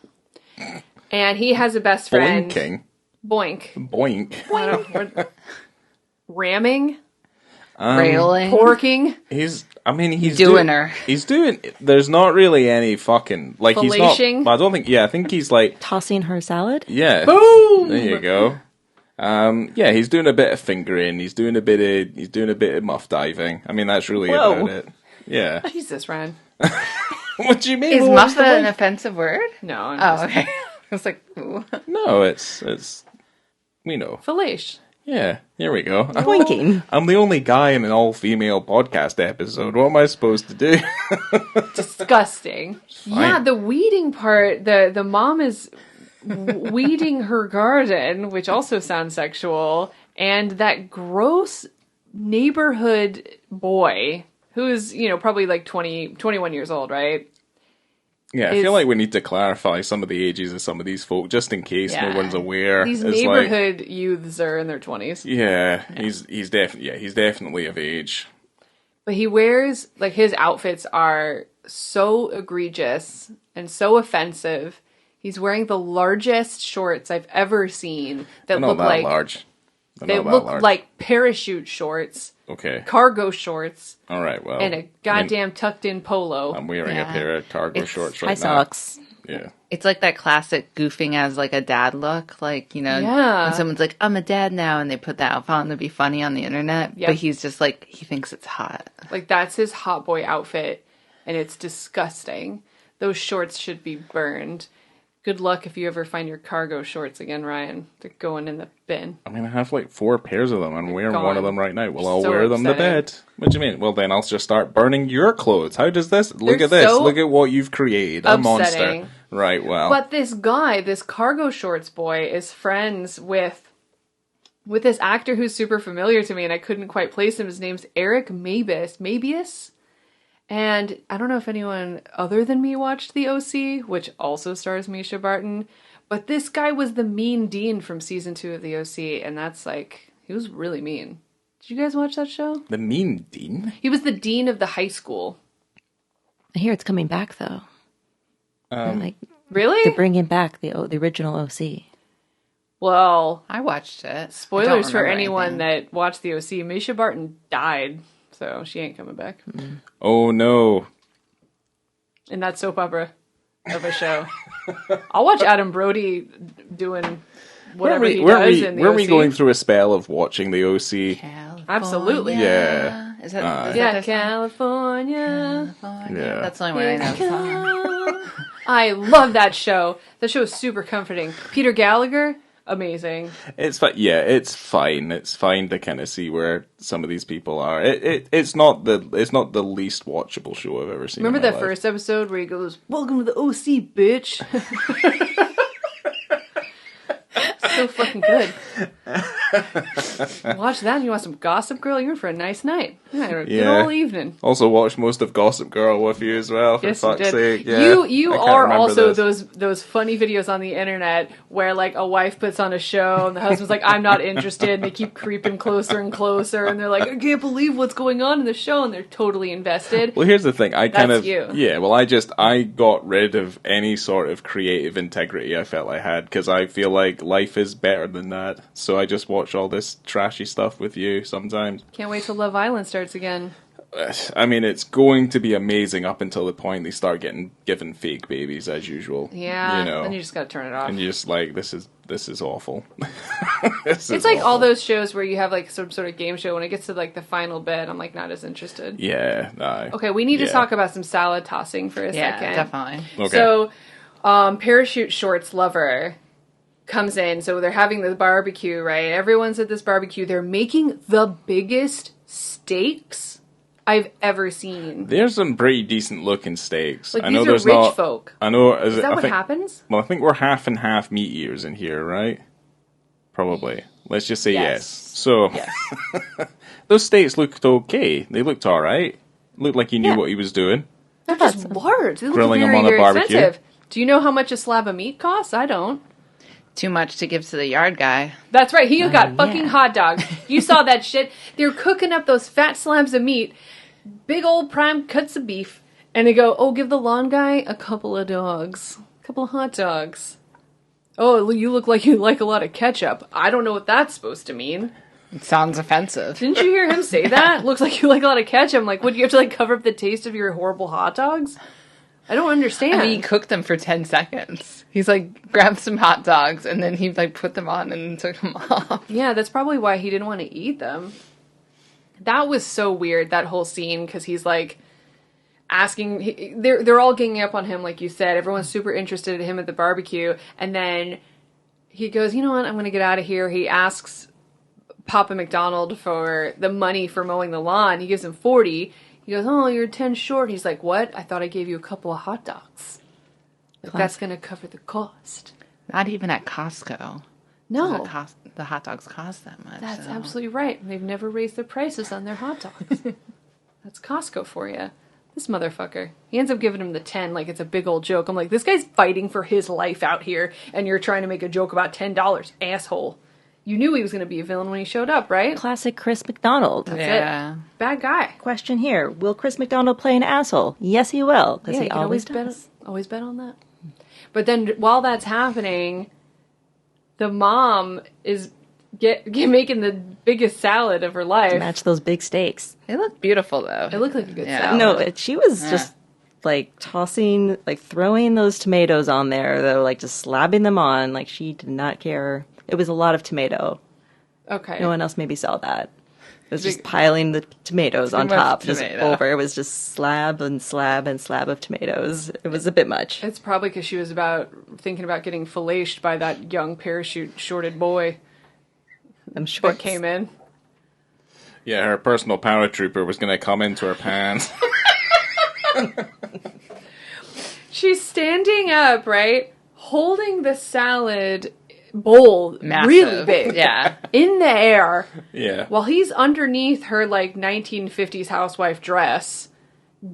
And he has a best friend. Boinking. Boink. Boink. I don't know, what- ramming? Railing. Porking? He's Doing her. He's doing. There's not really any fucking like he's Fellation? not. I don't think. Yeah, I think he's like. Tossing her salad? Yeah. Boom! There you go. Yeah, he's doing a bit of fingering. He's doing a bit of muff diving. I mean, that's really Whoa. about it. Yeah. Jesus, Ryan. What do you mean? Is What was muff the an word? offensive word? No, I'm Oh, just okay. I was like, ooh. No, it's. We know. Fellation. Yeah. Here we go. Blinking. I'm the only guy in an all-female podcast episode. What am I supposed to do? Disgusting. Yeah, the weeding part, the mom is weeding her garden, which also sounds sexual, and that gross neighborhood boy who's, probably like 21 years old, right? Yeah, I Is- feel like we need to clarify some of the ages of some of these folk, just in case Yeah. no one's aware. These It's neighborhood youths are in their 20s. he's definitely of age. But he wears, like, his outfits are so egregious and so offensive. He's wearing the largest shorts I've ever seen that They're not look that like large. They're they not that look large. like parachute shorts, Okay. cargo shorts, All right. Well. and a goddamn tucked-in polo. I'm wearing a Yeah. pair of cargo It's shorts High right now. socks. Yeah. It's like that classic goofing as like a dad look. Like, Yeah. when someone's like, I'm a dad now, and they put that outfit on to be funny on the internet. Yep. But he's just like, he thinks it's hot. Like, that's his hot boy outfit, and it's disgusting. Those shorts should be burned. Good luck if you ever find your cargo shorts again, Ryan. They're going in the bin. I mean, I have like 4 pairs of them. I'm wearing one gone. of them right now. Well, I'll So wear them to upsetting. bed. What do you mean? Well, then I'll just start burning your clothes. How does this? Look They're at this. so Look at what you've created. A upsetting. monster. Right, well. But this guy, this cargo shorts boy, is friends with this actor who's super familiar to me, and I couldn't quite place him. His name's Eric Mabius. And I don't know if anyone other than me watched The OC, which also stars Misha Barton. But this guy was the mean dean from season 2 of The OC, and that's like, he was really mean. Did you guys watch that show? The mean dean? He was the dean of the high school. I hear it's coming back, though. Like, Really? they're bringing back the original OC. Well, I watched it. I don't spoilers for remember anyone anything. that watched the OC. Misha Barton died, so she ain't coming back. Oh, no. In that soap opera of a show. I'll watch Adam Brody doing whatever he does in the Weren't OC. we going through a spell of watching the OC? Absolutely. Yeah. Is that Yeah, their song? California. Yeah. That's the only way I know the song. I love that show. That show is super comforting. Peter Gallagher, amazing. It's fine. Yeah, it's fine. It's fine to kind of see where some of these people are. It's not the least watchable show I've ever seen. Remember in my that life. first episode where he goes, "Welcome to the OC, bitch." So fucking good. Watch that and you want some Gossip Girl, you're in for a nice night. Yeah, a good old evening. Also watched most of Gossip Girl with you as well, for Yes, you fuck's did. sake. Yeah, You I can't are remember also this. those funny videos on the internet where like a wife puts on a show and the husband's like, "I'm not interested," and they keep creeping closer and closer and they're like, "I can't believe what's going on in the show," and they're totally invested. Well, here's the thing. I kind That's of you. yeah. Well, I got rid of any sort of creative integrity I felt I had because I feel like life is better than that. So I just watch all this trashy stuff with you sometimes. Can't wait till Love Island starts again. I mean, it's going to be amazing up until the point they start getting given fake babies as usual. Yeah, you know, then you just gotta turn it off. and you're just like, this is awful. It's like all those shows where you have like some sort of game show. When it gets to like the final bit, I'm like not as interested. Yeah. No. Okay, we need to Yeah. talk about some salad tossing for a Yeah, second. definitely. Okay. So, parachute shorts lover comes in. So they're having the barbecue, right? Everyone's at this barbecue. They're making the biggest steaks I've ever seen. There's some pretty decent looking steaks. Like I know these are there's rich not. folk. I know. Is that I what think, happens? Well, I think we're half and half meat eaters in here, right? Probably. Let's just say yes. So those steaks looked okay. They looked all right. Looked like he knew Yeah. what he was doing. They're just large. They look Grilling them very, on a very barbecue. expensive. Do you know how much a slab of meat costs? I don't. Too much to give to the yard guy. That's right. He got fucking yeah. hot dogs. You saw that shit. They're cooking up those fat slabs of meat, big old prime cuts of beef, and they go, "Oh, give the lawn guy a couple of dogs, a couple of hot dogs." Oh, you look like you like a lot of ketchup. I don't know what that's supposed to mean. It sounds offensive. Didn't you hear him say that? Looks like you like a lot of ketchup. I'm like, what, do you have to like cover up the taste of your horrible hot dogs? I don't understand. I mean, he cooked them for 10 seconds. He's like, grabbed some hot dogs, and then he like put them on and took them off. Yeah, that's probably why he didn't want to eat them. That was so weird, that whole scene, because he's like asking, they're all ganging up on him, like you said. Everyone's super interested in him at the barbecue, and then he goes, "You know what, I'm going to get out of here." He asks Papa McDonald for the money for mowing the lawn. He gives him 40. He goes, "Oh, you're 10 short." He's like, "What? I thought I gave you a couple of hot dogs. Like, that's going to cover the cost." Not even at Costco. No. The hot dogs cost that much. That's so. absolutely right. They've never raised their prices on their hot dogs. That's Costco for you. This motherfucker. He ends up giving him the 10 like it's a big old joke. I'm like, this guy's fighting for his life out here, and you're trying to make a joke about $10. Asshole. You knew he was going to be a villain when he showed up, right? Classic Chris McDonald. That's Yeah. it. Bad guy. Question here: will Chris McDonald play an asshole? Yes, he will, because Yeah, he you can always bet, does. always bet on that. But then while that's happening, the mom is making the biggest salad of her life. Match those big steaks. They look beautiful, though. It looked like a good Yeah. salad. No, she was just like tossing, like throwing those tomatoes on there, though, like just slapping them on. Like she did not care. It was a lot of tomato. Okay. No one else maybe saw that. It was just piling the tomatoes on much top, just tomato. over. It was just slab and slab and slab of tomatoes. It was a bit much. It's probably because she was thinking about getting filleted by that young parachute shorted boy I'm sure that came in. Yeah, her personal paratrooper was going to come into her pants. She's standing up, right? Holding the salad bowl Massive. really big. Yeah. In the air. Yeah. While he's underneath her, like, 1950s housewife dress,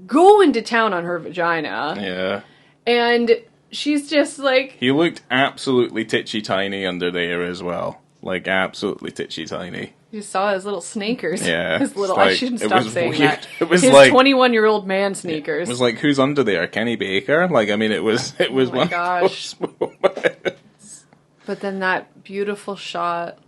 going to town on her vagina. Yeah. And she's just like, He looked absolutely titchy tiny under there as well. Like, absolutely titchy tiny. you saw his little sneakers. Yeah. His little, It's I like- shouldn't it stop was saying weird. that. It was His like 21-year-old man sneakers. It was like, who's under there? Kenny Baker? Like, I mean, it was my one gosh. of those moments. But then that beautiful shot.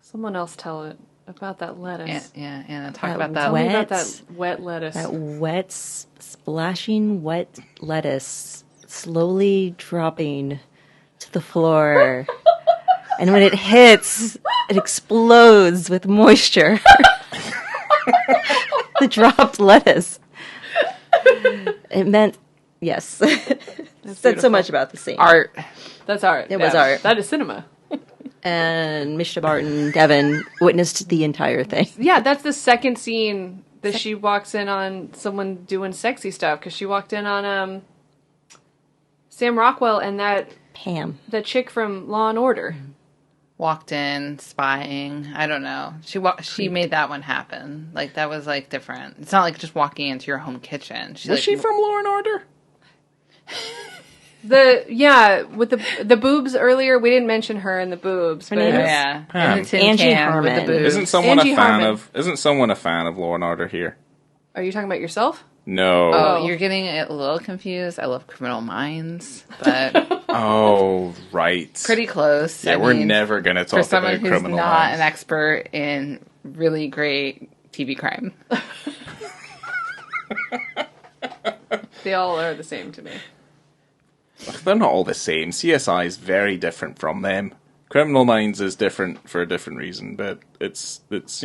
Someone else tell it about that lettuce. Yeah, Anna, talk That about that. Tell me about wet- that wet lettuce. That wet, splashing wet lettuce slowly dropping to the floor. And when it hits, it explodes with moisture. The dropped lettuce. It meant, yes. Said beautiful. so much about the scene. Art. That's art. It was art. That is cinema. And Mishta Barton, Devin, witnessed the entire thing. Yeah, that's the second scene that she walks in on someone doing sexy stuff, because she walked in on Sam Rockwell and that chick from Law and Order. Walked in, spying. I don't know. She made that one happen. Like, that was, like, different. It's not like just walking into your home kitchen. Was she from Law and Order? With the boobs earlier, we didn't mention her in the boobs. But Yeah. Pam. In the tin Angie can with the Harmon. boobs. Isn't someone Angie Harmon. Isn't someone a fan of Law and Order here? Are you talking about yourself? No. Oh, you're getting a little confused. I love Criminal Minds, but Oh, right. pretty close. Yeah, I we're mean, never going to for talk someone about who's Criminal not Minds. an expert in really great TV crime. They all are the same to me. They're not all the same. CSI is very different from them. Criminal Minds is different for a different reason, but it's it's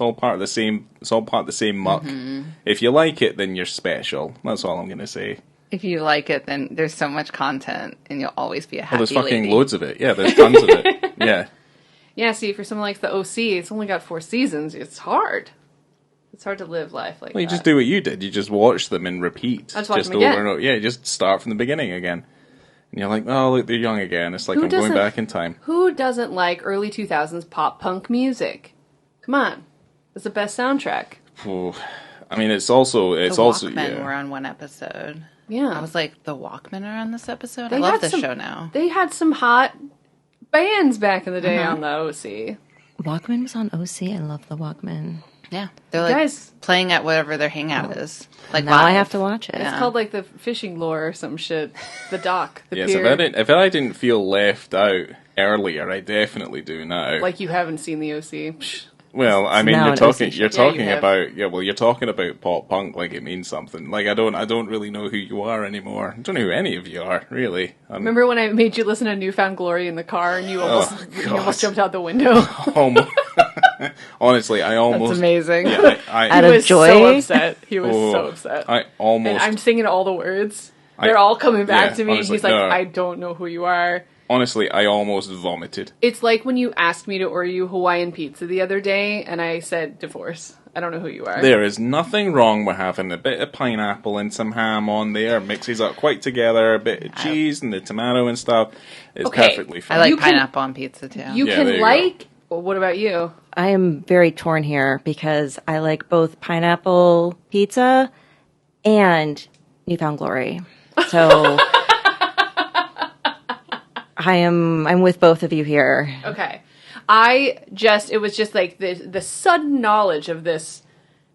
all part of the same. It's all part of the same muck. If you like it, then you're special. That's all I'm gonna say. If you like it, then there's so much content, and you'll always be a happy Well, there's fucking lady. loads of it. Yeah, there's tons of it. Yeah. Yeah, see, for someone like the OC, it's only got 4 seasons. It's hard. It's hard to live life like Well, you that. just do what you did. You just watch them and repeat. I just watch them over again. and over. Yeah, you just start from the beginning again. And you're like, oh, look, they're young again. It's like Who I'm going doesn't- back in time. Who doesn't like early 2000s pop punk music? Come on. It's the best soundtrack. Ooh. I mean, it's also The also Walkmen yeah. were on one episode. Yeah. I was like, the Walkmen are on this episode? They I love had this some- show now. They had some hot bands back in the day on the OC. Walkman was on OC. I love the Walkman. Yeah. They're like Guys- playing at whatever their hangout is. Like Now I live. have to watch it. Yeah. It's called like the fishing lure or some shit. The dock. The Yes, pier. if I didn't feel left out earlier, I definitely do now. Like you haven't seen the OC. Psh. Well, I mean, now you're an talking, OC. you're Yeah, you talking have. about, you're talking about pop punk like it means something. Like I don't really know who you are anymore. I don't know who any of you are, really. Remember when I made you listen to Newfound Glory in the car and you almost God. jumped out the window? Almost, honestly, I almost. That's amazing. Yeah, Out He of was joy? so upset. He was Oh, so upset. I almost. And I'm singing all the words. They're all coming back yeah, to me. honestly, He's like, no. I don't know who you are. Honestly, I almost vomited. It's like when you asked me to order you Hawaiian pizza the other day, and I said divorce. I don't know who you are. There is nothing wrong with having a bit of pineapple and some ham on there. Mixes up quite together, a bit of cheese and the tomato and stuff. It's Okay, perfectly I fine. like You can- pineapple on pizza too. You Yeah, can there you like. Well, what about you? I am very torn here because I like both pineapple pizza and Newfound Glory. So I'm with both of you here. Okay. It was just like the sudden knowledge of this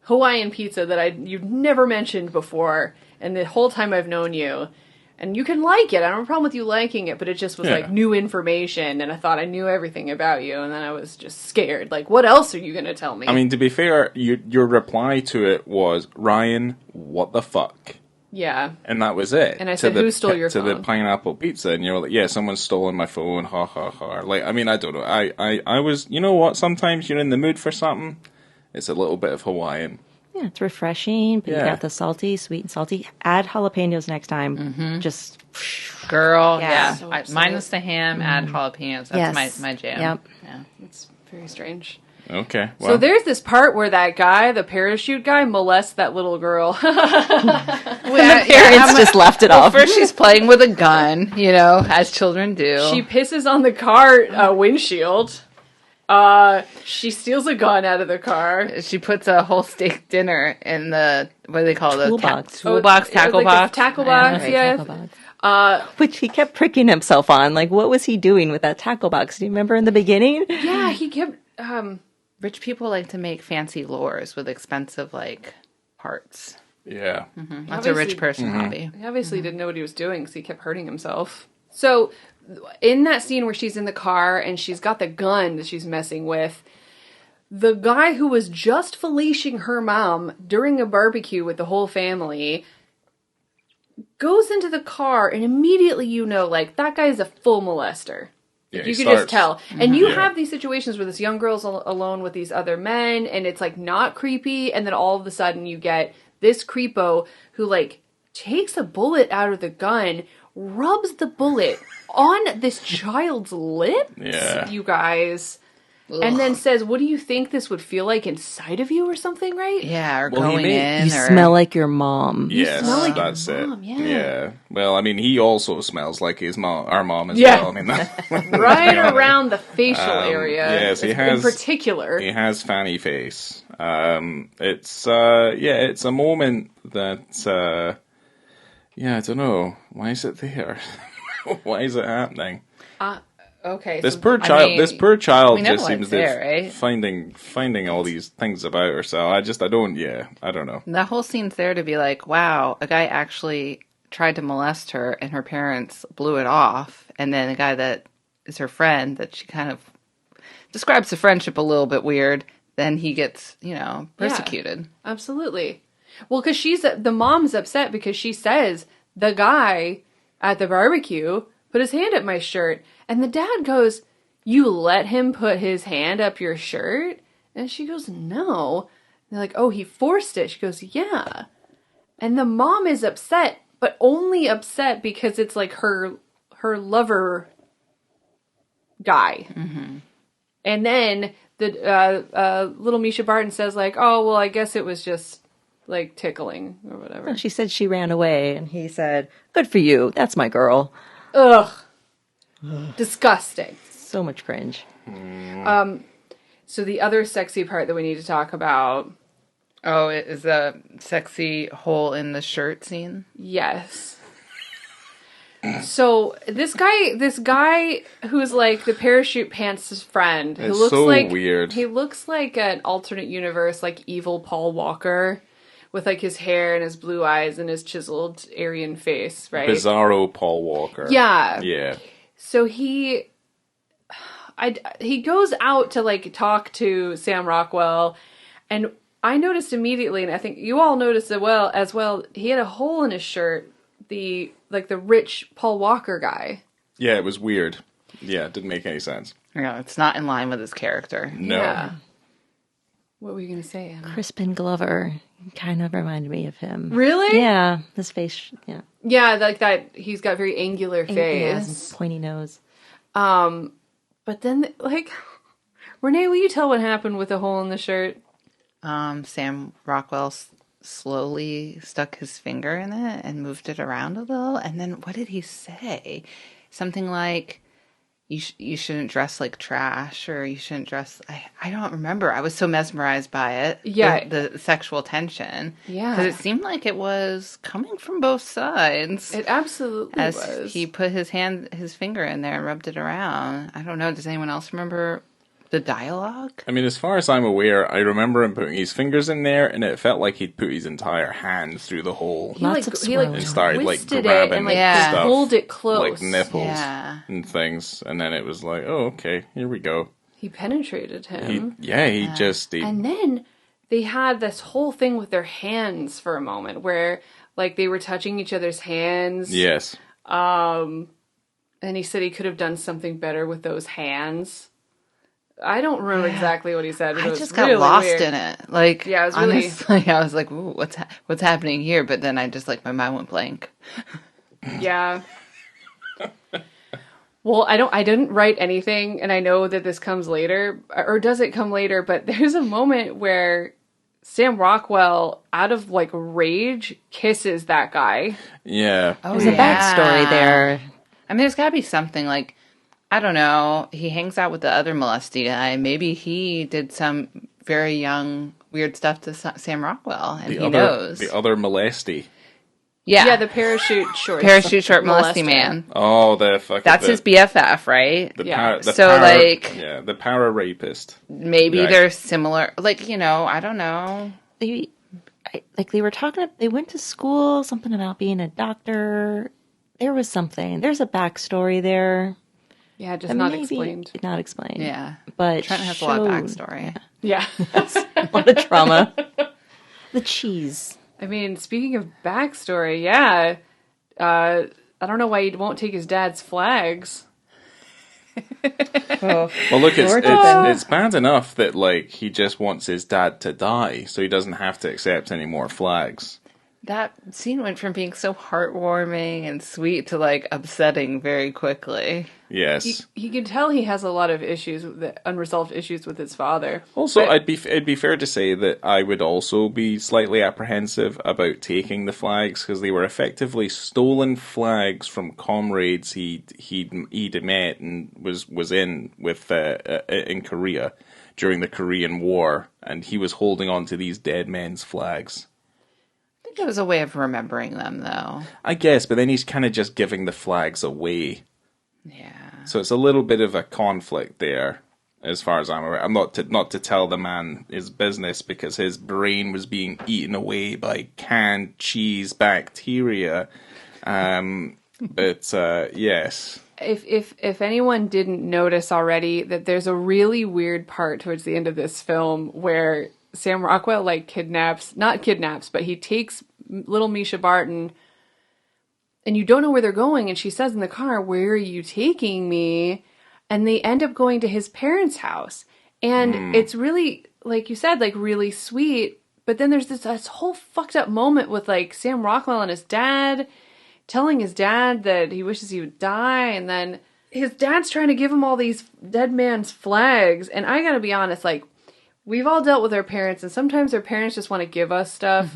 Hawaiian pizza that you've never mentioned before, and the whole time I've known you. And you can like it. I don't have a problem with you liking it, but it just was Yeah. like new information, and I thought I knew everything about you, and then I was just scared. Like, what else are you going to tell me? I mean, to be fair, your reply to it was, Ryan, what the fuck? yeah. And that was it. And I said, who stole your to the phone? pineapple pizza? And you were like, yeah, someone's stolen my phone. Ha ha ha. Like, I mean, I don't know. I was, you know what? Sometimes you're in the mood for something. It's a little bit of Hawaiian. Yeah, it's refreshing, but you Yeah. got the salty, sweet and salty. Add jalapenos next time. Just Girl, Yeah. yeah. So upset. Minus the ham, add jalapenos. That's Yes. my jam. Yep. Yeah. It's very strange. Okay. So Well, there's this part where that guy, the parachute guy, molests that little girl. parents just left it off. First, she's playing with a gun, as children do. She pisses on the car windshield. She steals a gun out of the car. She puts a whole steak dinner in the, what do they call those? Toolbox. Toolbox, tackle Like the box. tackle box, Right, yeah. tackle box. Which he kept pricking himself on. Like, what was he doing with that tackle box? Do you remember in the beginning? Yeah, he kept. Rich people like to make fancy lures with expensive, parts. yeah. That's a rich Obviously- person hobby. He obviously didn't know what he was doing because he kept hurting himself. So, in that scene where she's in the car and she's got the gun that she's messing with, the guy who was just fleecing her mom during a barbecue with the whole family goes into the car and immediately that guy's a full molester. Yeah, You he could just starts- tell. And you Yeah. have these situations where this young girl's alone with these other men, and it's like not creepy, and then all of a sudden you get this creepo who like takes a bullet out of the gun, rubs the bullet on this child's lips, Yeah. you guys, and then says, "What do you think this would feel like inside of you, or something?" Right? Yeah, or Well, he going made- in. You or, smell like your mom. Yes, smell like your that's mom, it. yeah. Well, I mean, he also smells like his mom, our mom as Yeah. well. I mean, Right around the facial area. yes, he in has- particular. he has fanny face. It's it's a moment that I don't know. Why is it there? Why is it happening? Okay. This so- poor I child. mean, This poor child we know just why seems it's to there, right? finding all these things about herself. I don't. Yeah, I don't know. The whole scene's there to be like, wow, a guy actually tried to molest her and her parents blew it off. And then a guy that is her friend that she kind of describes the friendship a little bit weird, then he gets, persecuted. Absolutely. Well, because the mom's upset because she says the guy at the barbecue put his hand up my shirt, and the dad goes, "You let him put his hand up your shirt?" And she goes, "No." And they're like, "Oh, he forced it." She goes, "Yeah." And the mom is upset, but only upset because it's like her lover guy. Mm-hmm. And then the little Misha Barton says like, "Oh, well, I guess it was just like tickling or whatever." She said she ran away, and he said, "Good for you. That's my girl." Ugh. Disgusting. So much cringe. So the other sexy part that we need to talk about, Oh, it is a sexy hole in the shirt scene. yes. So this guy who's like the parachute pants' friend, who It's looks so like weird. He looks like an alternate universe, like evil Paul Walker, with like his hair and his blue eyes and his chiseled Aryan face, right? Bizarro Paul Walker. Yeah. Yeah. So he goes out to like talk to Sam Rockwell, and I noticed immediately, and I think you all noticed as well. He had a hole in his shirt. The rich Paul Walker guy. Yeah, it was weird. Yeah, it didn't make any sense. Yeah, it's not in line with his character. No. Yeah. What were you gonna say, Anna? Crispin Glover kind of reminded me of him. Really? Yeah, his face. Yeah, Yeah, like that. He's got very angular face. and pointy nose. But then, like, Renee, will you tell what happened with the hole in the shirt? Sam Rockwell slowly stuck his finger in it and moved it around a little. And then what did he say? Something like, you shouldn't dress like trash, or you shouldn't dress... I don't remember. I was so mesmerized by it. Yeah. The sexual tension. Yeah. Because it seemed like it was coming from both sides. It absolutely As was. he put his finger in there and rubbed it around. I don't know. Does anyone else remember the dialogue? I mean, as far as I'm aware, I remember him putting his fingers in there, and it felt like he'd put his entire hand through the hole Lots of swirling. and started like twisted grabbing it and like Yeah. stuff, pulled it close. like nipples Yeah. and things, and then it was like, oh, okay, here we go. He penetrated him. He just And then they had this whole thing with their hands for a moment where like they were touching each other's hands. yes. And he said he could have done something better with those hands. I don't remember exactly what he said. But I it was just got really lost weird. in it. Like, Yeah, it was really- honestly, I was like, "Ooh, what's happening here?" But then I just like my mind went blank. Yeah. Well, I didn't write anything, and I know that this comes later, or does it come later? But there's a moment where Sam Rockwell, out of like rage, kisses that guy. Yeah. Oh, There's a backstory there. I mean, there's got to be something like, I don't know. He hangs out with the other molesty guy. Maybe he did some very young weird stuff to Sam Rockwell, and he knows. The other molesty. Yeah, The parachute short. parachute short molesty molester. man. Oh, the fucking... That's his BFF, right? Yeah. the para rapist. Maybe Right. they're similar. Like, I don't know. They were talking. They went to school. Something about being a doctor. There was something. There's a backstory there. Yeah, just that not maybe- explained. Not explained. Yeah. But Trent has a lot of showed backstory. Yeah. a lot of trauma. The cheese. I mean, speaking of backstory, yeah. I don't know why he won't take his dad's flags. Oh. Well, look, Lord forbid. it's bad enough that, like, he just wants his dad to die, so he doesn't have to accept any more flags. That scene went from being so heartwarming and sweet to, like, upsetting very quickly. Yes. You can tell he has a lot of issues, unresolved issues with his father. Also, But- it'd be fair to say that I would also be slightly apprehensive about taking the flags, because they were effectively stolen flags from comrades he'd met and was in with in Korea during the Korean War, and he was holding on to these dead men's flags. I think it was a way of remembering them, though. I guess, but then he's kind of just giving the flags away. Yeah. So it's a little bit of a conflict there, as far as I'm aware. I'm not to tell the man his business, because his brain was being eaten away by canned cheese bacteria. But yes. If anyone didn't notice already, that there's a really weird part towards the end of this film where Sam Rockwell not kidnaps, but he takes little Misha Barton, and you don't know where they're going, and she says in the car, "Where are you taking me?" And they end up going to his parents' house. And it's really, like you said, like really sweet, but then there's this whole fucked up moment with like Sam Rockwell and his dad telling his dad that he wishes he would die, and then his dad's trying to give him all these dead man's flags. And I gotta be honest, like, we've all dealt with our parents, and sometimes our parents just want to give us stuff.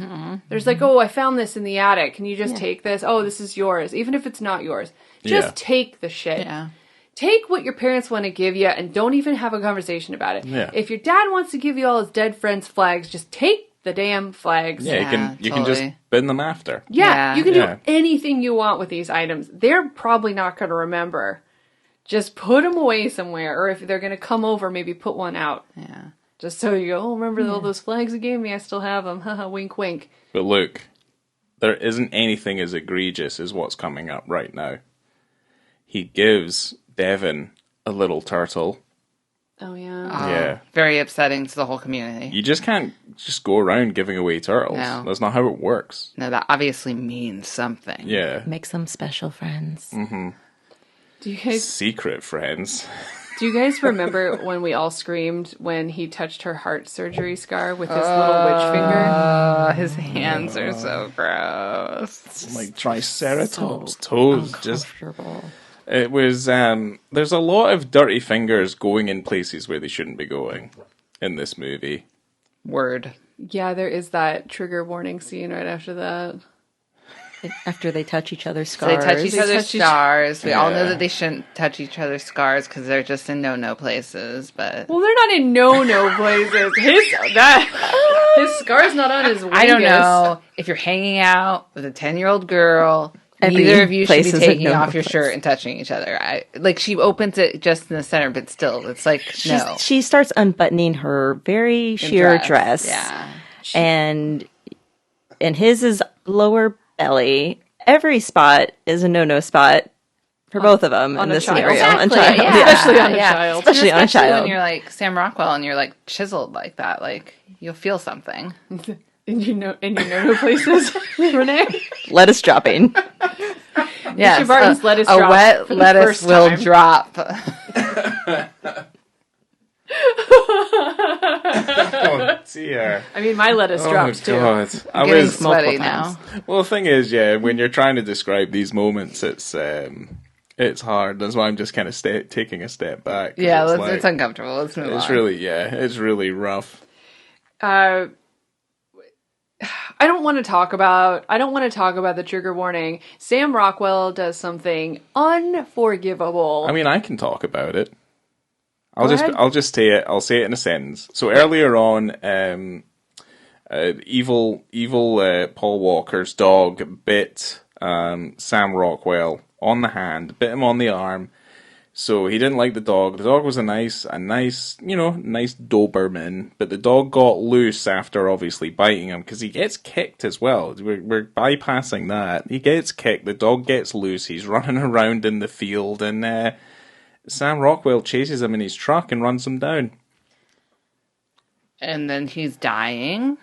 There's like, "Oh, I found this in the attic. Can you just take this? Oh, this is yours." Even if it's not yours. Just take the shit. Yeah. Take what your parents want to give you and don't even have a conversation about it. Yeah. If your dad wants to give you all his dead friends' flags, just take the damn flags. Yeah, you can just totally. bin them after. Yeah, you can Yeah. do anything you want with these items. They're probably not going to remember. Just put them away somewhere, or if they're going to come over, maybe put one out. Yeah. Just so you go, "Oh, remember all those flags you gave me? I still have them." Haha, wink, wink. But look, there isn't anything as egregious as what's coming up right now. He gives Devon a little turtle. Oh, yeah. Yeah. Very upsetting to the whole community. You just can't just go around giving away turtles. No. That's not how it works. No, that obviously means something. Yeah. Make some special friends. Do you guys Secret friends. Do you guys remember when we all screamed when he touched her heart surgery scar with his little witch finger? His hands are so gross. Like Triceratops toes. Just Comfortable. it was there's a lot of dirty fingers going in places where they shouldn't be going in this movie. Word. Yeah, there is that trigger warning scene right after that. After they touch each other's So they scars. touch each other's scars. We all know Yeah. that they shouldn't touch each other's scars because they're just in no places. But Well, they're not in no places. His scar's not on his wingus. I don't know if you're hanging out with a 10-year-old girl. Every Neither of you should be place is a taking no-no off your place. shirt and touching each other. She opens it just in the center, but still, it's like no. She starts unbuttoning her very sheer dress. Yeah. And his is lower belly. Every spot is a no-no spot for both of them in a this child. scenario. Exactly, On child. yeah. Especially on a Yeah. child. Especially on a child. when you're like Sam Rockwell and you're like chiseled like that, like you'll feel something. In your no places, Renee. Lettuce dropping. Yes, Barton's lettuce a drop wet for the lettuce first will time. drop. Oh dear. I mean, my lettuce drops too. God. I Getting was sweaty multiple now. well. The thing is, yeah, when you're trying to describe these moments, it's hard. That's why I'm just kind of taking a step back. 'Cause Yeah, it's, it's uncomfortable. Let's move it's on. it's really rough. I don't want to talk about the trigger warning. Sam Rockwell does something unforgivable. I mean, I can talk about it. Go ahead. I'll just say it. I'll say it in a sentence. So earlier on, evil Paul Walker's dog bit Sam Rockwell on the hand, bit him on the arm. So he didn't like the dog. The dog was a nice Doberman, but the dog got loose after obviously biting him because he gets kicked as well. We're bypassing that. He gets kicked. The dog gets loose. He's running around in the field, and Sam Rockwell chases him in his truck and runs him down. And then he's dying.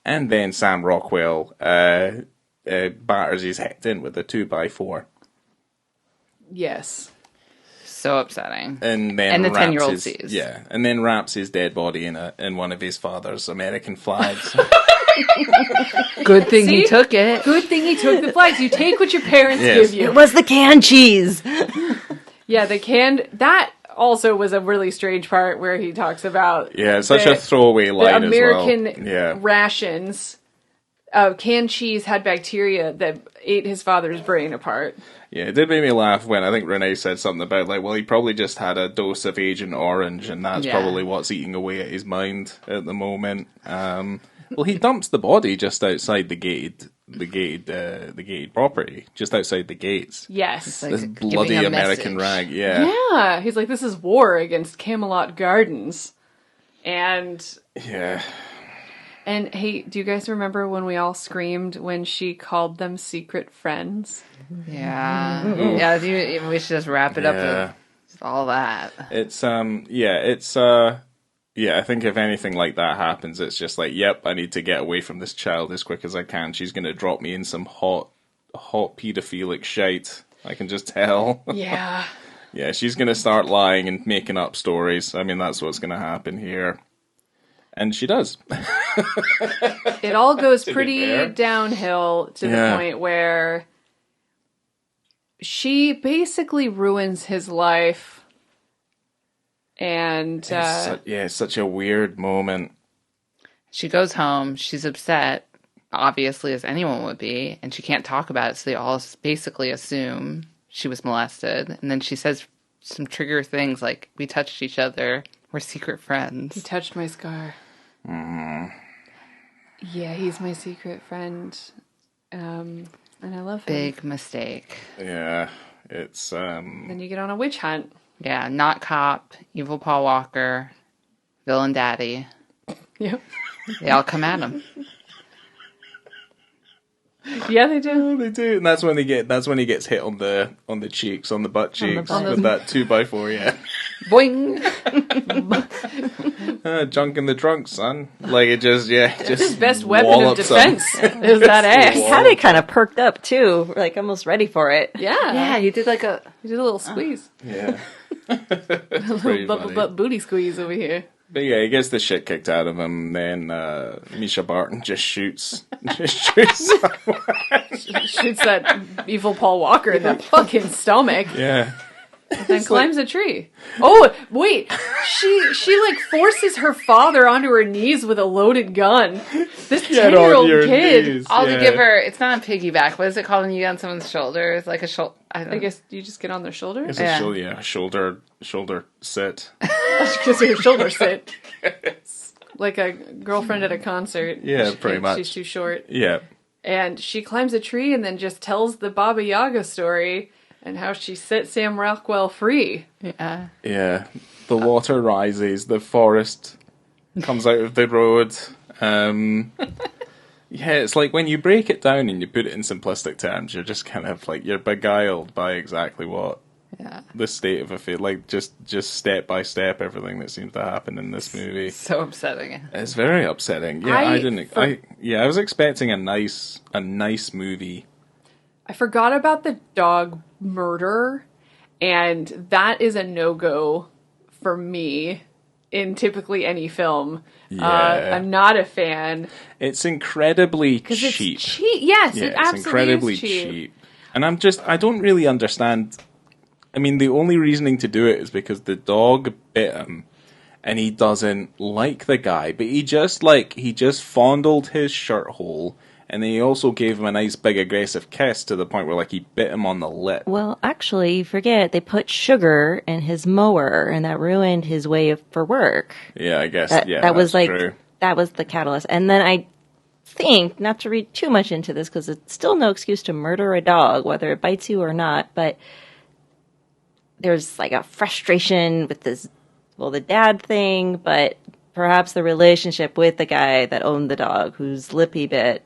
And then Sam Rockwell batters his head in with a 2x4. yes. so upsetting. And then And the wraps 10-year-old his- sees. Yeah, and then wraps his dead body in one of his father's American flags. Good thing he See? took it. Good thing he took the flags. You take what your parents Yes. give you. It was the canned cheese. Yeah, the canned. That also was a really strange part where he talks about. Yeah, it's such a throwaway line the as well. American Yeah. rations of canned cheese had bacteria that ate his father's brain apart. Yeah, it did make me laugh when I think Renee said something about, like, well, he probably just had a dose of Agent Orange, and that's Yeah. probably what's eating away at his mind at the moment. Well, he dumps the body just outside the gated property, just outside the gates. Yes. Like This giving bloody a American message. rag, yeah. Yeah, he's like, this is war against Camelot Gardens. And hey, do you guys remember when we all screamed when she called them secret friends? Yeah. Yeah, we should just wrap it up Yeah. with all that. I think if anything like that happens, it's just like, yep, I need to get away from this child as quick as I can. She's going to drop me in some hot pedophilic shite. I can just tell. Yeah. Yeah, she's going to start lying and making up stories. I mean, that's what's going to happen here. And she does. It all goes be pretty fair. downhill to the Yeah. point where she basically ruins his life. And It's such a weird moment. She goes home. She's upset, obviously, as anyone would be, and she can't talk about it, so they all basically assume she was molested. And then she says some trigger things like, we touched each other, we're secret he friends. touched my scar. Yeah, he's my secret friend. And I love him. Big mistake. Yeah, it's Then you get on a witch hunt. Yeah, not cop, evil Paul Walker, villain daddy. Yep. They all come at him. Yeah, they do. they do, and that's when he gets hit on the cheeks, on the butt cheeks butt. with that 2x4. Yeah. Boing! Junk in the trunk, son. Like, it just His best weapon of wallops him. defense is that ass. He had it kind of perked up too, like almost ready for it. Yeah. Yeah, he did like a... He did a little squeeze. Yeah. A Pretty little funny. butt booty squeeze over here. But yeah, he gets the shit kicked out of him, then Misha Barton just shoots. Shoots. Shoots that evil Paul Walker in the fucking stomach. Yeah. Then climbs a tree. Oh, wait. She like forces her father onto her knees with a loaded gun. This Get on 10-year-old your kid. knees. I'll Yeah. give her... It's not a piggyback. What is it called when you get on someone's shoulder? It's like a shoulder... I guess you just get on their shoulders. It's Yeah. a shoulder sit. Because her shoulder sit. Like a girlfriend at a concert. Yeah, She pretty thinks much. She's too short. Yeah. And she climbs a tree and then just tells the Baba Yaga story and how she set Sam Rockwell free. Yeah. Yeah. The water rises, the forest comes out of the road. Yeah, it's like when you break it down and you put it in simplistic terms, you're just kind of like, you're beguiled by exactly what Yeah. the state of affairs, like just step by step, everything that seems to happen in this movie. So upsetting. It's very upsetting. Yeah, I was expecting a nice movie. I forgot about the dog murder, and that is a no-go for me in typically any film. Yeah. I'm not a fan. It's incredibly Because cheap. it's cheap. Yes, Yeah, it it's absolutely incredibly is cheap. cheap. And I don't really understand. I mean, the only reasoning to do it is because the dog bit him, and he doesn't like the guy, but he just fondled his shirt hole, and then he also gave him a nice big aggressive kiss to the point where like he bit him on the lip. Well, actually, you forget they put sugar in his mower, and that ruined his way for work. Yeah, I guess. That, yeah, that was that's like true. that was the catalyst. And then I think, not to read too much into this, because it's still no excuse to murder a dog, whether it bites you or not. But there's like a frustration with this, well, the dad thing, but perhaps the relationship with the guy that owned the dog, whose lip he bit.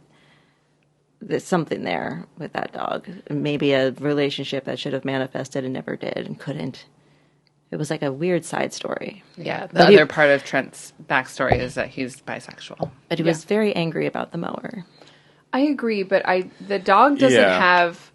There's something there with that dog. Maybe a relationship that should have manifested and never did and couldn't. It was like a weird side story. Yeah, the But he- other part of Trent's backstory is that he's bisexual. But he was very angry about the mower. I agree, but the dog doesn't Yeah. have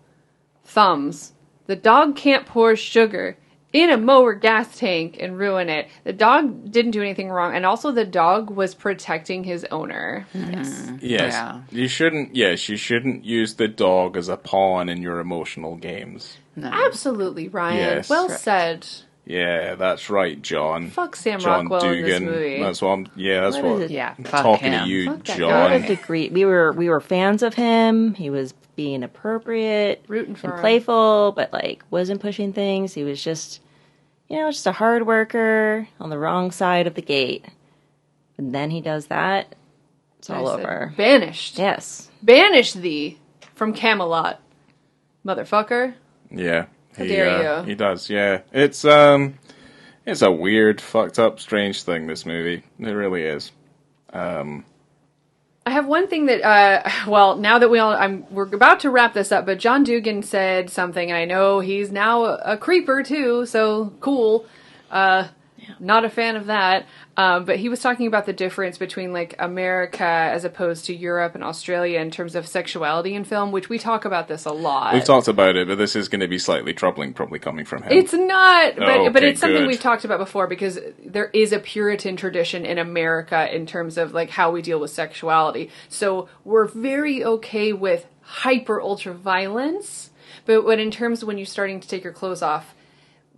thumbs. The dog can't pour sugar. in a mower gas tank and ruin it. The dog didn't do anything wrong, and also the dog was protecting his owner. Yes. Yes. Yeah. You shouldn't use the dog as a pawn in your emotional games. No. Absolutely, Ryan. Yes. Well Correct. said. Yeah, that's right, John. Fuck Sam John Rockwell in this Duigan. movie. That's what I'm that's What what is it? Yeah, I'm fuck talking him. to you, Fuck that To guy. a John. degree, we were fans of him. He was being appropriate Rooting for and him. playful, but like wasn't pushing things. He was just, just a hard worker on the wrong side of the gate. And then he does that. It's all I said, over. Banished. Yes. Banish thee from Camelot, motherfucker. Yeah. How dare you. He does, yeah. It's a weird, fucked up, strange thing, this movie. It really is. I have one thing that, now that we're about to wrap this up, but John Duigan said something, and I know he's now a creeper too, so cool. Not a fan of that. But he was talking about the difference between like America as opposed to Europe and Australia in terms of sexuality in film, which we talk about this a lot. We've talked about it, but this is going to be slightly troubling, probably coming from him. It's not, but Okay, it's something good. we've talked about before because there is a Puritan tradition in America in terms of like how we deal with sexuality. So we're very okay with hyper ultra violence, but when you're starting to take your clothes off,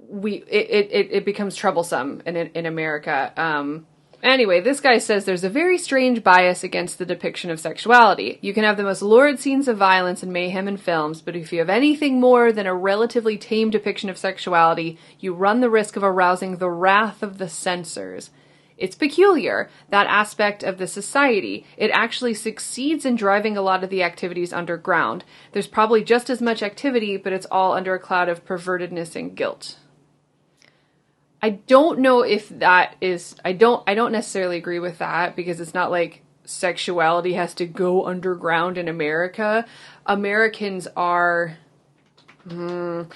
it becomes troublesome in America. Anyway, this guy says there's a very strange bias against the depiction of sexuality. You can have the most lurid scenes of violence and mayhem in films, but if you have anything more than a relatively tame depiction of sexuality, you run the risk of arousing the wrath of the censors. It's peculiar, that aspect of the society. It actually succeeds in driving a lot of the activities underground. There's probably just as much activity, but it's all under a cloud of pervertedness and guilt. I don't know if that is... I don't necessarily agree with that, because it's not like sexuality has to go underground in America. Americans are... I'm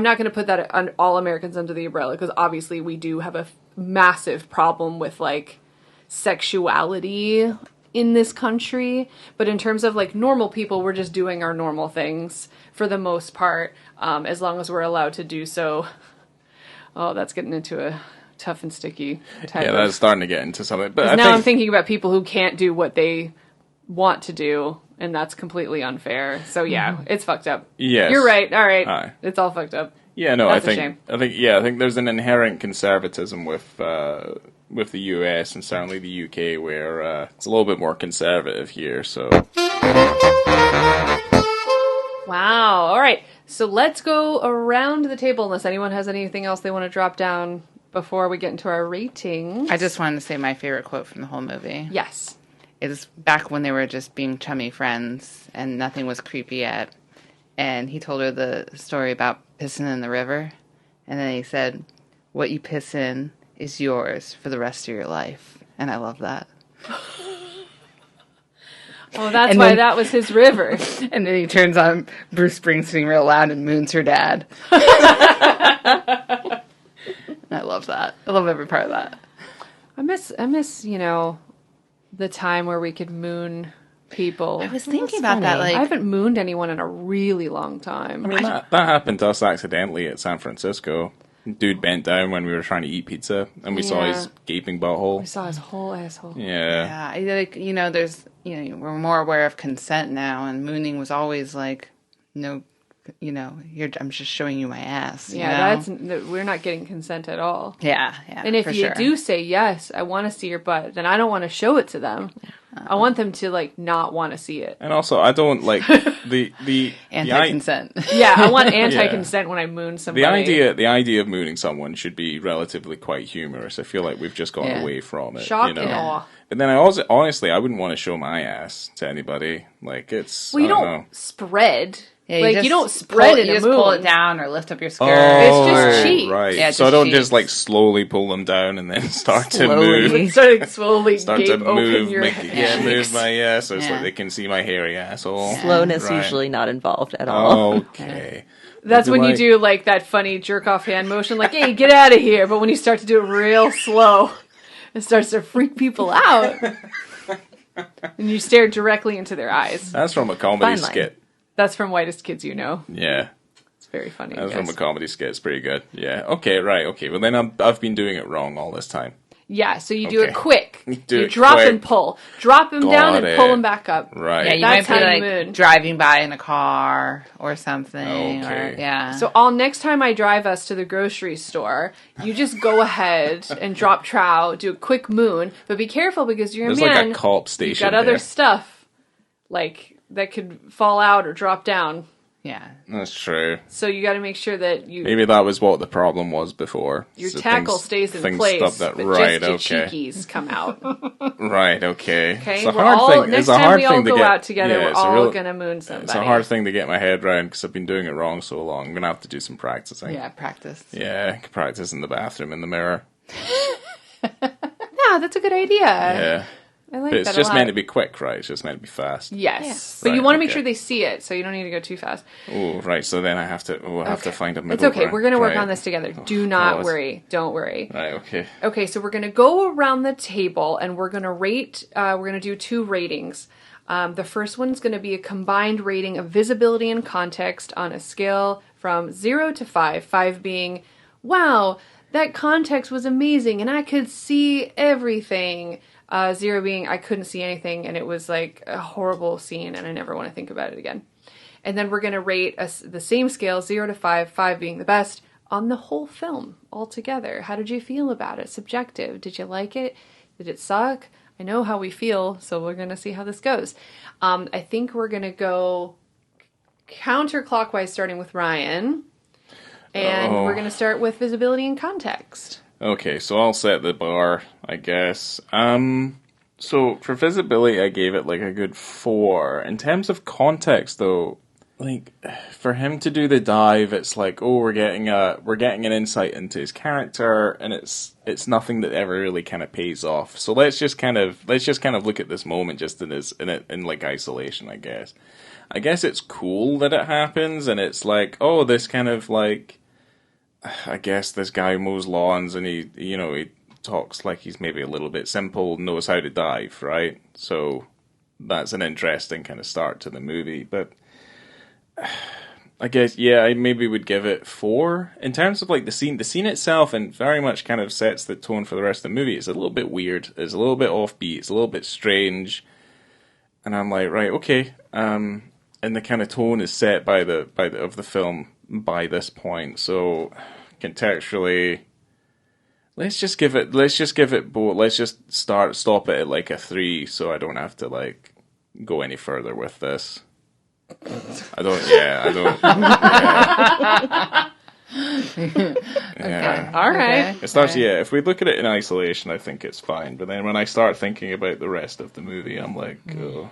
not going to put that on all Americans under the umbrella, because obviously we do have a massive problem with, like, sexuality in this country. But in terms of, like, normal people, we're just doing our normal things for the most part, as long as we're allowed to do so. Oh, that's getting into a tough and sticky type Yeah, that's starting to get into something. But I'm thinking about people who can't do what they want to do, and that's completely unfair. So yeah, it's fucked up. Yes. You're right. All right. Aye. It's all fucked up. Yeah, no, That's a I shame. think there's an inherent conservatism with the US and certainly the UK where it's a little bit more conservative here. So Wow. All right. So let's go around the table unless anyone has anything else they want to drop down before we get into our ratings. I just wanted to say my favorite quote from the whole movie. Yes. It was back when they were just being chummy friends and nothing was creepy yet. And he told her the story about pissing in the river. And then he said, what you piss in is yours for the rest of your life. And I love that. Oh, that's And why then- that was his river. And then he turns on Bruce Springsteen real loud and moons her dad. And I love that. I love every part of that. I miss, the time where we could moon people. I was thinking about that, funny. I like, haven't mooned anyone in a really long time. I mean, that happened to us accidentally at San Francisco. Dude bent down when we were trying to eat pizza, and we saw Yeah. his gaping I butthole. saw his whole asshole. Yeah. yeah, there's, we're more aware of consent now, and mooning was always like, no, I'm just showing you my ass. Yeah, you know? we're not getting consent at all. Yeah. And if for you sure. do say yes, I want to see your butt, then I don't want to show it to them. I want them to like not want to see it. And also, I don't like the Anti-consent. Yeah, I want anti-consent when I moon somebody. the idea of mooning someone should be relatively quite humorous. I feel like we've just gone Yeah. away from it. Shock you know? and awe. But then I also, honestly, I wouldn't want to show my ass to anybody. Like, it's... Well, you I don't know. spread. Yeah, like you don't spread in you a just moon. pull it down or lift up your skirt. It's just cheeks. Right. Yeah, so I just don't cheeks. just like slowly pull them down and then start Slowly. to move. Slowly Start to gape open move, your move my so it's Yeah. like they can see my hairy asshole. Slowness Right. usually not involved at all. Okay. That's when you Like- do like that funny jerk off hand motion, like, hey, get out of here. But when you start to do it real slow, it starts to freak people out. And you stare directly into their eyes. That's from a comedy Fine line. skit. That's from Whitest Kids You Know. Yeah. very funny. That's yes. from a comedy skit. It's pretty good. Yeah. Okay. Right. Okay. Well, then I've been doing it wrong all this time. Yeah, so you do Okay. it quick. Do You it drop quick. and pull. Drop him down and pull him back up. Right. Yeah, you That's might be like honeymoon. driving by in a car or something. Okay. Or, yeah. So next time I drive us to the grocery store, you just go ahead and drop trow, do a quick moon, but be careful because you're a There's man. like a cop You've station got other there. stuff like that could fall out or drop down. yeah. That's true. So you got to make sure that Maybe that was what the problem was before. your So tackle things- stays in things place, stopped that. but Right. just your Okay. cheekies come out. Right. Okay. Okay, It's a we're hard all thing. next It's a time hard we all thing to go get out together. yeah, We're it's a all real- gonna moon somebody. It's a hard thing to get my head around because I've been doing it wrong so long. I'm gonna have to do some practicing. Yeah, practice. Yeah, I can practice in the bathroom in the mirror. Yeah, that's a good idea. Yeah. I like But it's that just a lot. meant to be quick, right? It's just meant to be fast. Yes, but you Right, want to make okay. sure they see it, so you don't need to go too fast. Oh, right. So then I have to. Oh, I have to find a middle. It's okay. ground. We're going to work Right. on this together. Do not God. worry. Don't worry. Right. Okay. Okay, so we're going to go around the table and we're going to rate. We're going to do 2 ratings. The first one's going to be a combined rating of visibility and context on a scale from 0 to 5. 5 being, wow, that context was amazing and I could see everything. 0 being, I couldn't see anything and it was like a horrible scene and I never want to think about it again. And then we're going to rate the same scale, 0 to 5, 5 being the best, on the whole film altogether. How did you feel about it? Subjective. Did you like it? Did it suck? I know how we feel, so we're going to see how this goes. I think we're going to go counterclockwise, starting with Ryan. And we're going to start with visibility and context. Okay, so I'll set the bar, I guess. So for visibility, I gave it like a good 4. In terms of context, though, like for him to do the dive, it's like, oh, we're getting an insight into his character, and it's nothing that ever really kind of pays off. So let's just kind of look at this moment just in like isolation, I guess. I guess it's cool that it happens, and it's like, oh, this kind of like. I guess this guy mows lawns and he talks like he's maybe a little bit simple, knows how to dive, right? So that's an interesting kind of start to the movie. But I guess, yeah, I maybe would give it 4. In terms of like the scene itself, and very much kind of sets the tone for the rest of the movie. It's a little bit weird. It's a little bit offbeat. It's a little bit strange. And I'm like, right, okay. And the kind of tone is set by the film by this point. So contextually, let's just give it both. Let's just stop it at like a 3, so I don't have to like go any further with this. I don't. Yeah. All right. It's not, yeah, if we look at it in isolation, I think it's fine. But then when I start thinking about the rest of the movie, I'm like, oh.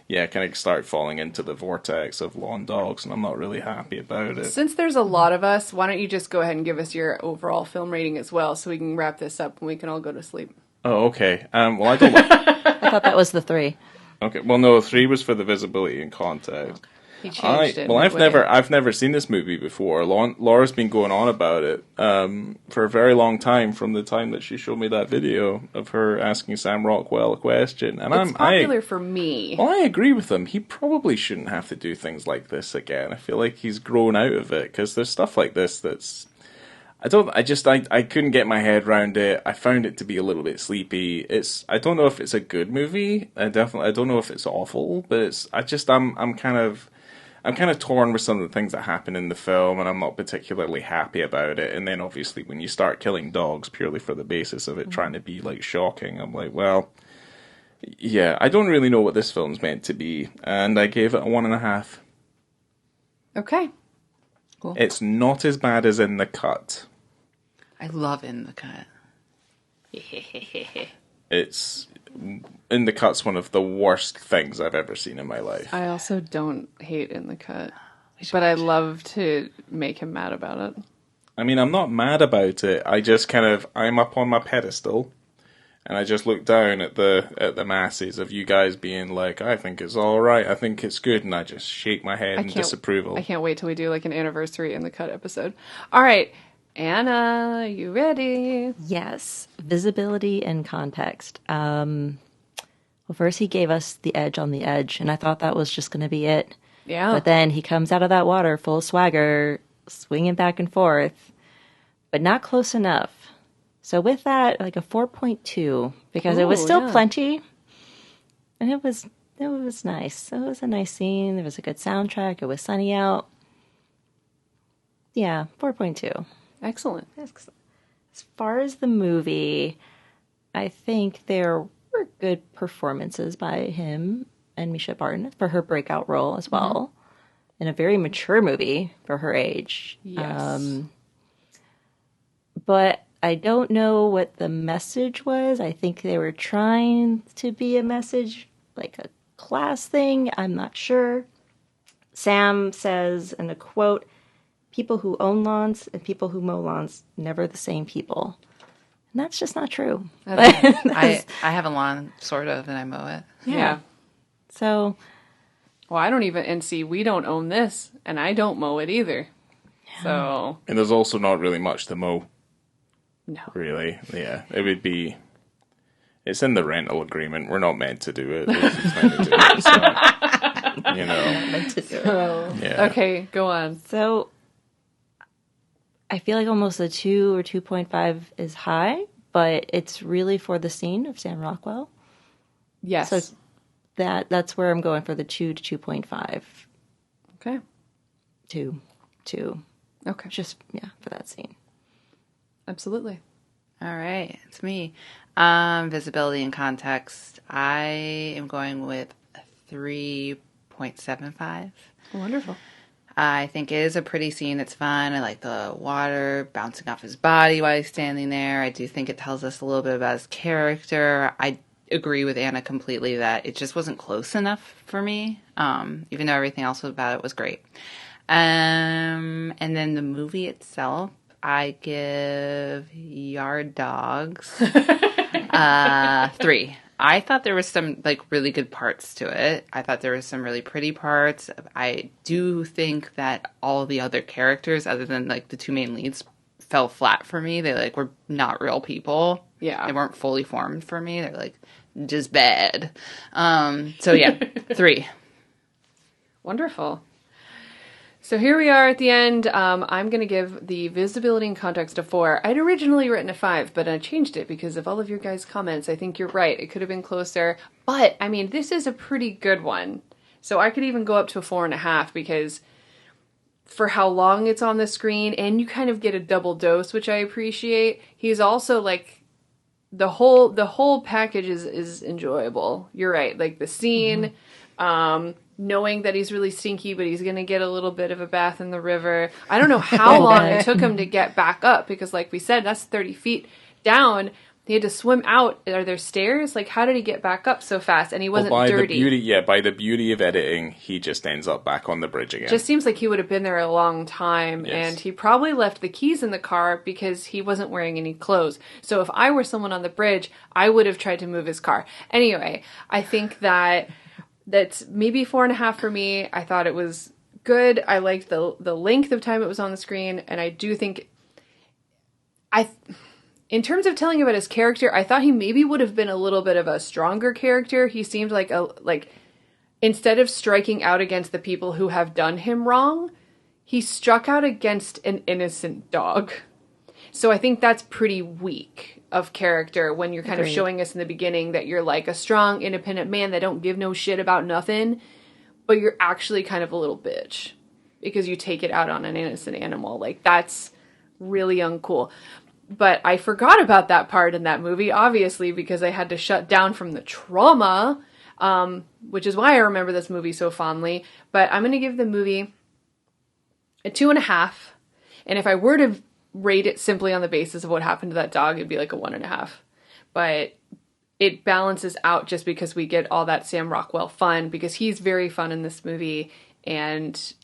Yeah, kind of start falling into the vortex of lawn dogs, and I'm not really happy about it. Since there's a lot of us, why don't you just go ahead and give us your overall film rating as well, so we can wrap this up and we can all go to sleep. Oh, okay. Well, I don't like... I thought that was the 3. Okay, well, no, 3 was for the visibility and context. He changed it. Well, I've midway. never seen this movie before. Laura's been going on about it for a very long time, from the time that she showed me that video of her asking Sam Rockwell a question. And It's popular for me. Well, I agree with him. He probably shouldn't have to do things like this again. I feel like he's grown out of it, because there's stuff like this that's... I couldn't get my head around it. I found it to be a little bit sleepy. I don't know if it's a good movie. I don't know if it's awful, but I'm kind of torn with some of the things that happen in the film, and I'm not particularly happy about it. And then obviously when you start killing dogs purely for the basis of it trying to be like shocking, I'm like, well, yeah, I don't really know what this film's meant to be, and I gave it a 1.5. Okay. Cool. It's not as bad as In the Cut. I love In the Cut. It's In the Cut's one of the worst things I've ever seen in my life. I also don't hate In the Cut, but I love to make him mad about it. I mean, I'm not mad about it. I just I'm up on my pedestal, and I just look down at the masses of you guys being like, I think it's all right, I think it's good, and I just shake my head in disapproval. I can't wait till we do like an anniversary In the Cut episode. All right, Anna, you ready? Yes. Visibility and context. Well, first he gave us the edge on the edge, and I thought that was just going to be it. Yeah. But then he comes out of that water full swagger, swinging back and forth, but not close enough. So with that, like a 4.2, because it was Ooh, still yeah. plenty, and it was nice. It was a nice scene. There was a good soundtrack. It was sunny out. Yeah, 4.2. Excellent. As far as the movie, I think there were good performances by him and Misha Barton for her breakout role as well. In a very mature movie for her age. Yes. But I don't know what the message was. I think they were trying to be a message, like a class thing. I'm not sure. Sam says in a quote, "People who own lawns and people who mow lawns, never the same people." And that's just not true. I have a lawn, sort of, and I mow it. Yeah. So, Well, I don't even, and see, we don't own this, and I don't mow it either. So, And there's also not really much to mow, no. really. Yeah, it would be... It's in the rental agreement. We're not meant to do it. We're just meant to do it, so, you know. Yeah. Okay, go on. so I feel like almost a 2 or 2.5 is high, but it's really for the scene of Sam Rockwell. Yes. So that's where I'm going for the 2 to 2.5. Okay. 2. Okay. Just, for that scene. Absolutely. All right, it's me. Visibility and context. I am going with a 3.75. Wonderful. I think it is a pretty scene. It's fun. I like the water bouncing off his body while he's standing there. I do think it tells us a little bit about his character. I agree with Anna completely that it just wasn't close enough for me, even though everything else about it was great. And then the movie itself, I give Yard Dogs 3. I thought there was some really good parts to it. I thought there was some really pretty parts. I do think that all the other characters, other than the two main leads, fell flat for me. They were not real people. Yeah. They weren't fully formed for me. They're just bad. So yeah, 3. Wonderful. So here we are at the end. I'm going to give the visibility and context a 4. I'd originally written a 5, but I changed it because of all of your guys' comments. I think you're right. It could have been closer. But, I mean, this is a pretty good one. So I could even go up to a 4.5 because for how long it's on the screen, and you kind of get a double dose, which I appreciate. He's also, the whole package is enjoyable. You're right. The scene... knowing that he's really stinky, but he's going to get a little bit of a bath in the river. I don't know how long it took him to get back up, because like we said, that's 30 feet down. He had to swim out. Are there stairs? How did he get back up so fast? And he wasn't dirty. By the beauty of editing, he just ends up back on the bridge again. Just seems like he would have been there a long time, Yes. and he probably left the keys in the car because he wasn't wearing any clothes. So if I were someone on the bridge, I would have tried to move his car. Anyway, I think that's maybe 4.5 for me. I thought it was good. I liked the length of time it was on the screen, and I do think in terms of telling about his character, I thought he maybe would have been a little bit of a stronger character. He seemed like instead of striking out against the people who have done him wrong, he struck out against an innocent dog. So I think that's pretty weak of character when you're kind of showing us in the beginning that you're a strong, independent man that don't give no shit about nothing, but you're actually kind of a little bitch because you take it out on an innocent animal. That's really uncool. But I forgot about that part in that movie, obviously, because I had to shut down from the trauma, which is why I remember this movie so fondly. But I'm going to give the movie a 2.5. And if I were to rate it simply on the basis of what happened to that dog, it'd be a 1.5. But it balances out just because we get all that Sam Rockwell fun, because he's very fun in this movie, and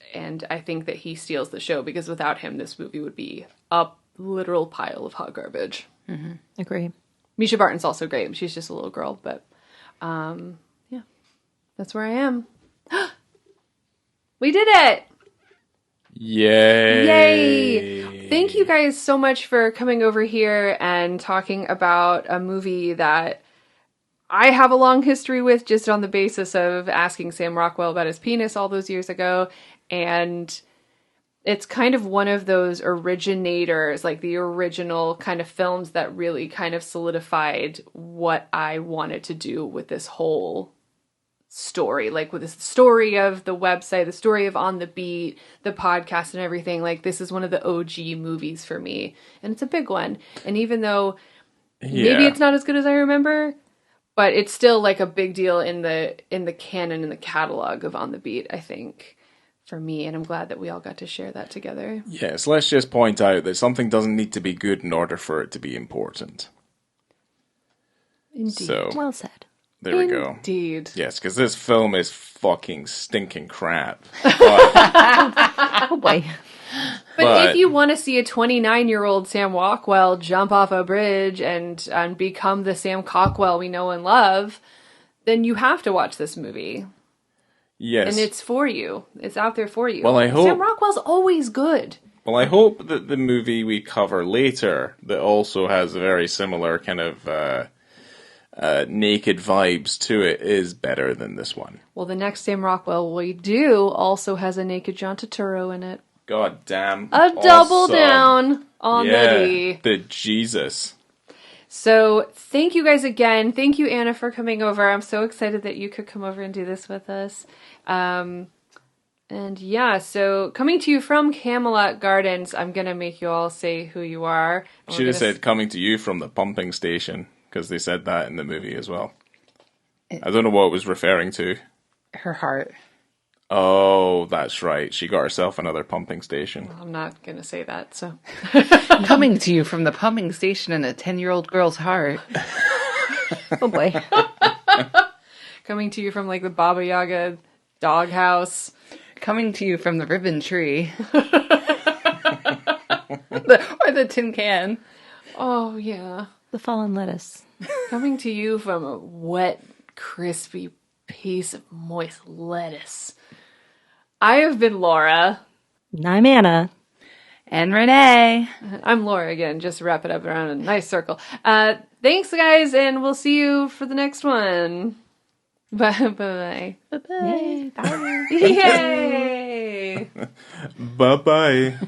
I think that he steals the show, because without him, this movie would be a literal pile of hot garbage. Mm-hmm. Agree. Misha Barton's also great. She's just a little girl, but yeah, that's where I am. We did it! Yay! Yay! Thank you guys so much for coming over here and talking about a movie that I have a long history with, just on the basis of asking Sam Rockwell about his penis all those years ago. And it's kind of one of those originators, like the original kind of films that really kind of solidified what I wanted to do with this whole story, like with the story of the website, the story of On the Beat, the podcast and everything. Like, this is one of the OG movies for me, and it's a big one. And even though maybe it's not as good as I remember, but it's still like a big deal in the canon, in the catalog of On the Beat, I think, for me. And I'm glad that we all got to share that together. Yes, let's just point out that something doesn't need to be good in order for it to be important. Indeed. So, Well said. there we go. Indeed. Yes, because this film is fucking stinking crap. Oh boy. But if you want to see a 29-year-old Sam Rockwell jump off a bridge and become the Sam Cockwell we know and love, then you have to watch this movie. Yes. And it's for you. It's out there for you. Well, I hope... Sam Rockwell's always good. Well, I hope that the movie we cover later that also has a very similar kind of naked vibes to it is better than this one. Well, the next Sam Rockwell we do also has a naked John Turturro in it. God damn. A double down on the D. The Jesus. So thank you guys again. Thank you, Anna, for coming over. I'm so excited that you could come over and do this with us. And yeah, so coming to you from Camelot Gardens, I'm going to make you all say who you are. Should have said coming to you from the pumping station, because they said that in the movie as well. I don't know what it was referring to. Her heart. Oh, that's right. She got herself another pumping station. I'm not going to say that, so. Coming to you from the pumping station in a 10-year-old girl's heart. Oh boy. Coming to you from like the Baba Yaga doghouse. Coming to you from the ribbon tree. Or the tin can. Oh, yeah. The fallen lettuce. Coming to you from a wet, crispy piece of moist lettuce. I have been Laura. I'm Anna. And Renee. I'm Laura again, just to wrap it up around a nice circle. Thanks, guys, and we'll see you for the next one. Bye-bye. Bye-bye. Bye. Yay! Bye-bye.